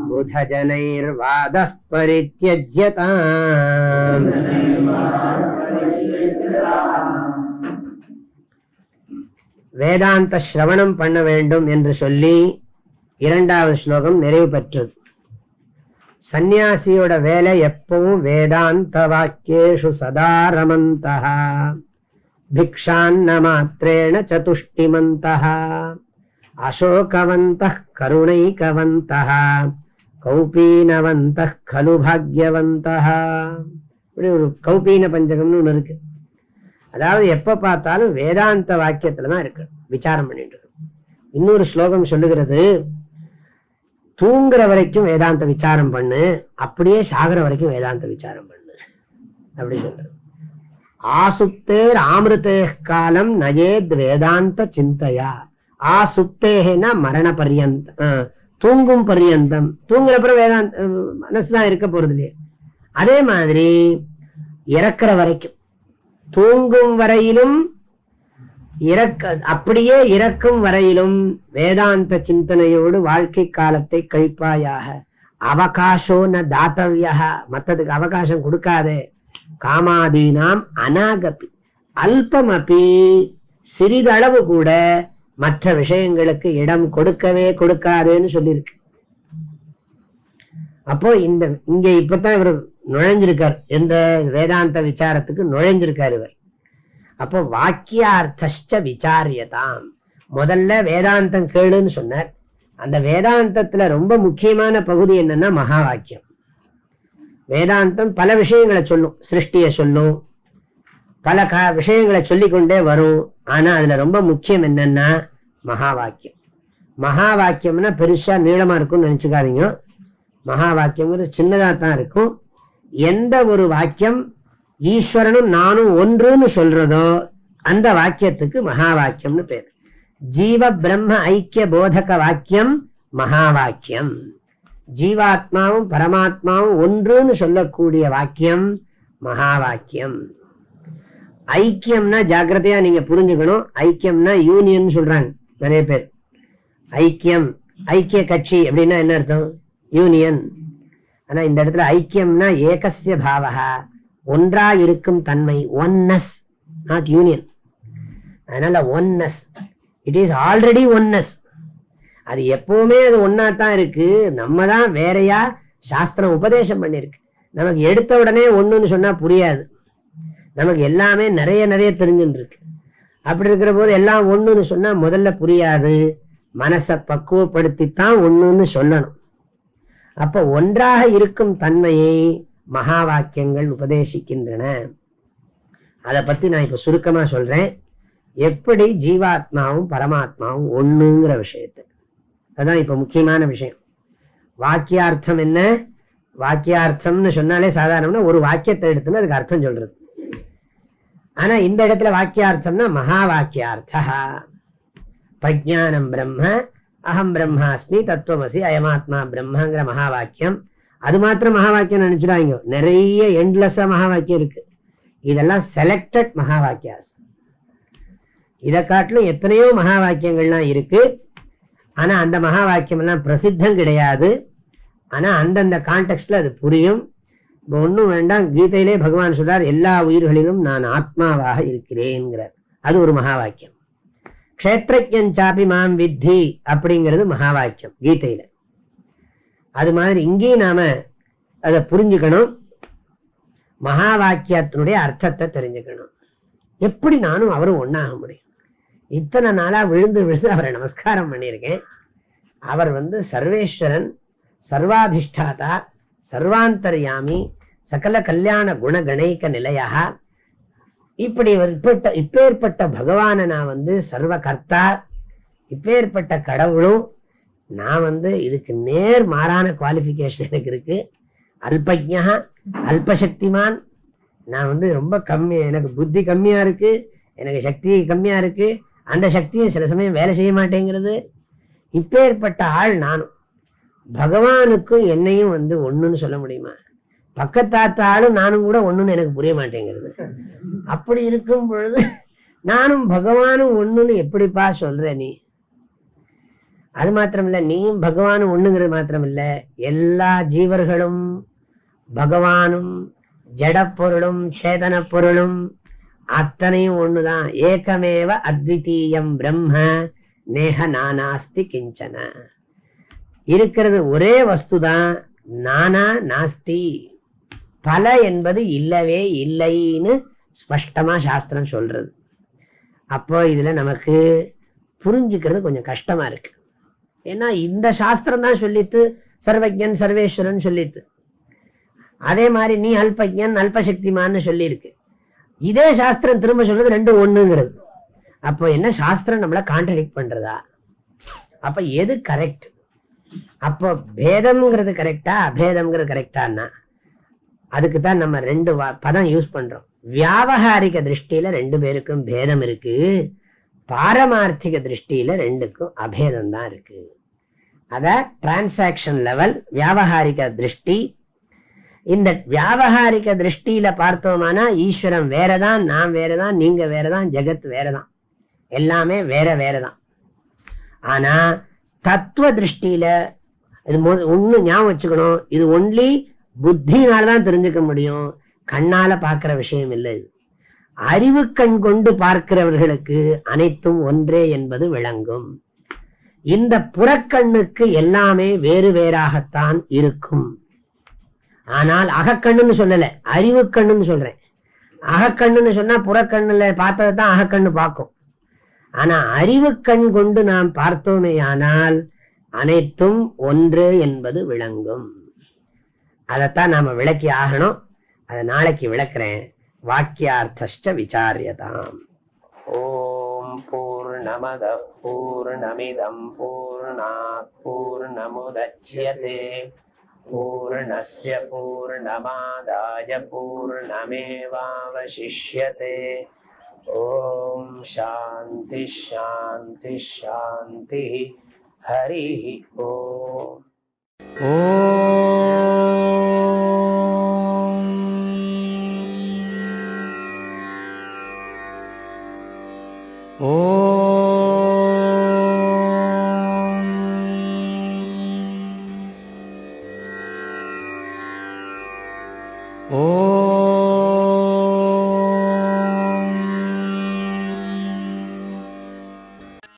புதஜனைர்வாதः பரித்யஜ்யதாம். வேதாந்த ஸ்ரவணம் பண்ண வேண்டும் என்று சொல்லி 2வது ஸ்லோகம் நிறைவு பெற்றது. சந்நியாசியோட வேலை எப்பவும் வேதாந்த வாக்கியேஷு சதா ரமந்தஹ பிக்ஷான்ன மாத்ரேண சதுஷ்டிமந்தஹ அசோகவந்தஹ கருணைகவந்தஹ கௌபீனவந்தஹ கலு பாக்யவந்தஹ. இப்படி ஒரு கௌபீன பஞ்சகம்னு ஒண்ணு இருக்கு. அதாவது எப்ப பார்த்தாலும் வேதாந்த வாக்கியத்துலதான் இருக்கு, விசாரம் பண்ணிட்டு இருக்கு. இன்னொரு ஸ்லோகம் சொல்லுகிறது, தூங்குற வரைக்கும் வேதாந்த விசாரம் பண்ணு, அப்படியே சாகர வரைக்கும் வேதாந்த விசாரம் பண்ணு அப்படி சொல்றது. ஆசுப்தேர் ஆமிருதே காலம் நயேத் வேதாந்த சிந்தையா. ஆசுப்தேனா மரண பர்யந்தம், தூங்கும் பர்யந்தம். தூங்குறப்புறம் வேதாந்த மனசுதான் இருக்க போறது இல்லையே. அதே மாதிரி இறக்குற வரைக்கும், தூங்கும் வரையிலும் அப்படியே இறக்கும் வரையிலும் வேதாந்த சிந்தனையோடு வாழ்க்கை காலத்தை கழிப்பாயாக. அவகாசோ ந தாத்தவ்யா, மற்றதுக்கு அவகாசம் கொடுக்காதே. காமாதீனாம் அநாகபி, அல்பமபி, சிறிதளவு கூட மற்ற விஷயங்களுக்கு இடம் கொடுக்கவே கொடுக்காதேன்னு சொல்லியிருக்கு. அப்போ இங்க இப்பதான் இவர் நுழைஞ்சிருக்கார், எந்த வேதாந்த விசாரத்துக்கு நுழைஞ்சிருக்கார் இவர். அப்போ வாக்கியார்த்தஸ்ச விசாரியதாம், முதல்ல வேதாந்தம் கேளுன்னு சொன்னார். அந்த வேதாந்தத்துல ரொம்ப முக்கியமான பகுதி என்னன்னா மகா வாக்கியம். வேதாந்தம் பல விஷயங்களை சொல்லும், சிருஷ்டிய சொல்லும், பல விஷயங்களை சொல்லிக்கொண்டே வரும். ஆனா அதுல ரொம்ப முக்கியம் என்னன்னா மகா வாக்கியம். மகா வாக்கியம்னா பெருசா நீளமா இருக்கும்னு நினைச்சுக்காதீங்க. மகா வாக்கியம்ங்கிறது சின்னதா தான் இருக்கும். எந்த ஒரு வாக்கியம் ஈஸ்வரனும் நானும் ஒன்றுன்னு சொல்றதோ அந்த வாக்கியத்துக்கு மகா வாக்கியம்னு பேர். ஜீவ பிரம்ம ஐக்கிய போதக வாக்கியம் மகா வாக்கியம். ஜீவாத்மாவும் பரமாத்மாவும் ஒன்றுன்னு சொல்லக்கூடிய வாக்கியம் மகா வாக்கியம். ஐக்கியம்னா ஜாக்கிரதையா நீங்க புரிஞ்சுக்கணும். ஐக்கியம்னா யூனியன் சொல்றாங்க நிறைய பேர். ஐக்கியம், ஐக்கிய கட்சி அப்படின்னா என்ன அர்த்தம்? யூனியன். ஆனா இந்த இடத்துல ஐக்கியம்னா ஏகஸ்ய பாவகா, ஒன்றா இருக்கும் தன்மை, ஒன்னஸ், நாட் யூனியன். அதனால oneness, it is already oneness. அது எப்பவுமே அது ஒன்னாத்தான் இருக்கு. நம்ம தான் வேறையா சாஸ்திரம் உபதேசம் பண்ணிருக்கு. நமக்கு எடுத்த உடனே ஒண்ணுன்னு சொன்னா புரியாது. நமக்கு எல்லாமே நிறைய நிறைய தெரிஞ்சுட்டு இருக்கு. அப்படி இருக்கிற போது எல்லாம் ஒண்ணுன்னு சொன்னா முதல்ல புரியாது. மனசை பக்குவப்படுத்தித்தான் ஒண்ணுன்னு சொல்லணும். அப்ப ஒன்றாக இருக்கும் தன்மையை மகா வாக்கியங்கள் உபதேசிக்கின்றன. அதை பத்தி நான் இப்ப சுருக்கமா சொல்றேன். எப்படி ஜீவாத்மாவும் பரமாத்மாவும் ஒண்ணுங்கிற விஷயத்தை, அதான் இப்ப முக்கியமான விஷயம். வாக்கியார்த்தம் என்ன? வாக்கியார்த்தம்னு சொன்னாலே சாதாரண ஒரு வாக்கியத்தை எடுத்துன்னு அதுக்கு அர்த்தம் சொல்றது. ஆனா இந்த இடத்துல வாக்கியார்த்தம்னா மகா வாக்கியார்த்தா. பிரஜானம் பிரம்ம, அகம் பிரம்மாஸ்மி, தத்துவமசி, அயமாத்மா பிரம்மங்கிற மகா வாக்கியம். அது மாத்திரம் மகா வாக்கியம் நினைச்சுடாங்க. நிறைய எண்ட்லெஸ்ஸா மகா வாக்கியம் இருக்கு. இதெல்லாம் செலக்டட் மகா வாக்கியாஸ். இதை காட்டிலும் எத்தனையோ மகா வாக்கியங்கள்லாம் இருக்கு. ஆனா அந்த மகா வாக்கியம் எல்லாம் பிரசித்தம் கிடையாது. ஆனா அந்தந்த கான்டெக்ட்ல அது புரியும். ஒன்னும் வேண்டாம், கீதையிலே பகவான் சொல்றார், எல்லா உயிர்களிலும் நான் ஆத்மாவாக இருக்கிறேன்கிறார். அது ஒரு மகா வாக்கியம். க்ஷேத்ரஜ்ஞன் சாபி மாம் வித்தி அப்படிங்கிறது மகா வாக்கியம் கீதையில. அது மாதிரி இங்கேயும் நாம அதை புரிஞ்சுக்கணும். மகா வாக்கியத்தினுடைய அர்த்தத்தை தெரிஞ்சுக்கணும். எப்படி நானும் அவரும் ஒன்னாக முடியும்? இத்தனை நாளா விழுந்து விழுந்து அவரை நமஸ்காரம் பண்ணியிருக்கேன். அவர் சர்வேஸ்வரன், சர்வாதிஷ்டாதா, சர்வாந்தர்யாமி, சகல கல்யாண குண கணைக்க நிலையா. இப்படி இப்பேற்பட்ட பகவான நான் சர்வ கர்த்தா, இப்பேற்பட்ட கடவுளும் நான் இதுக்கு நேர் மாறான குவாலிபிகேஷன் எனக்கு இருக்கு. அல்பஜ்ஞா, அல்பசக்திமான். நான் ரொம்ப கம்மி, எனக்கு புத்தி கம்மியா இருக்கு, எனக்கு சக்தி கம்மியா இருக்கு. அந்த சக்தியும் சில சமயம் வேலை செய்ய மாட்டேங்கிறது. இப்பேற்பட்ட ஆள் நானும். பகவானுக்கும் என்னையும் ஒண்ணுன்னு சொல்ல முடியுமா? பக்கத்தாத்த ஆளும் நானும் கூட ஒண்ணுன்னு எனக்கு புரிய மாட்டேங்கிறது. அப்படி இருக்கும் பொழுது நானும் பகவானும் ஒண்ணுன்னு எப்படிப்பா சொல்ற நீ? அது மாத்திரம் இல்ல, நீயும் பகவானும் ஒண்ணுங்கிறது மாத்திரம் இல்ல, எல்லா ஜீவர்களும் பகவானும் ஜட பொருளும் சேதன பொருளும் அத்தனையும் ஒண்ணுதான். ஏகமேவ அத்விதீயம் பிரம்ம நேஹ நானாஸ்தி கிஞ்சன. இருக்கிறது ஒரே வஸ்துதான், நானா நாஸ்தி. பல என்பது இல்லவே இல்லைன்னு ஸ்பஷ்டமா சாஸ்திரம் சொல்றது. அப்போ இதுல நமக்கு புரிஞ்சுக்கிறது கொஞ்சம் கஷ்டமா இருக்கு. ஏன்னா இந்த சாஸ்திரம் தான் சொல்லித்து சர்வஜன் சர்வேஸ்வரன் சொல்லித்து. அதே மாதிரி நீ அல்பஜன் அல்பசக்திமான்னு சொல்லி இருக்கு. இதே சாஸ்திரம் திரும்ப சொல்றது ரெண்டும் ஒண்ணுங்கிறது. அப்போ என்ன சாஸ்திரம் நம்மள கான்ட்ரடிக்ட் பண்றதா? அப்ப எது கரெக்ட்? அப்போ பேதம்ங்கிறது கரெக்டா அபேதம்ங்கிறது கரெக்டான்னா அதுக்குதான் நம்ம ரெண்டு பதம் யூஸ் பண்றோம். வியாவகாரிக திருஷ்டியில ரெண்டு பேருக்கும் பேதம் இருக்கு, பாரமார்த்திக திருஷ்டியில ரெண்டுக்கும் அபேதம் தான் இருக்கு. அத டிரான்சாக்சன் லெவல் வியாவகாரிக திருஷ்டி. இந்த வியாவகாரிக திருஷ்டியில பார்த்தோம்னா ஈஸ்வரன் வேறதான், நான் வேறதான், நீங்க வேறதான், ஜெகத் வேறதான், எல்லாமே வேற வேறதான். ஆனா தத்துவ திருஷ்டியில இது ஒண்ணு ஞாபகம் வச்சுக்கணும், இது ஒன்லி புத்தினால்தான் தெரிஞ்சுக்க முடியும், கண்ணால பார்க்கிற விஷயம் இல்லை. இது அறிவு கண் கொண்டு பார்க்கிறவர்களுக்கு அனைத்தும் ஒன்றே என்பது விளங்கும். இந்த புறக்கண்ணுக்கு எல்லாமே வேறு வேறாகத்தான் இருக்கும். ஆனால் அகக்கண்ணுன்னு சொல்லல, அறிவு கண்ணுன்னு சொல்றேன். அகக்கண்ணுன்னு சொன்னா புறக்கண்ணுல பார்த்ததுதான் அகக்கண்ணு பார்க்கும். ஆனா அறிவு கண் கொண்டு நாம் பார்த்தோமே ஆனால் அனைத்தும் ஒன்று என்பது விளங்கும். அதைத்தான் நாம விளக்கி ஆகணும். அதை நாளைக்கு விளக்குறேன். வாக்கியார்த்த விசாரியதாம். ஓம் பூர்ணமத பூர்ணமிதம் பூர்ணாத் பூர்ணமுதச்யதே பூர்ணஸ்ய பூர்ணமாதாய பூர்ணமேவாவசிஷ்யதே. ஓம் சாந்தி ஷாந்தி ஷாந்தி. ஹரி ஓம்.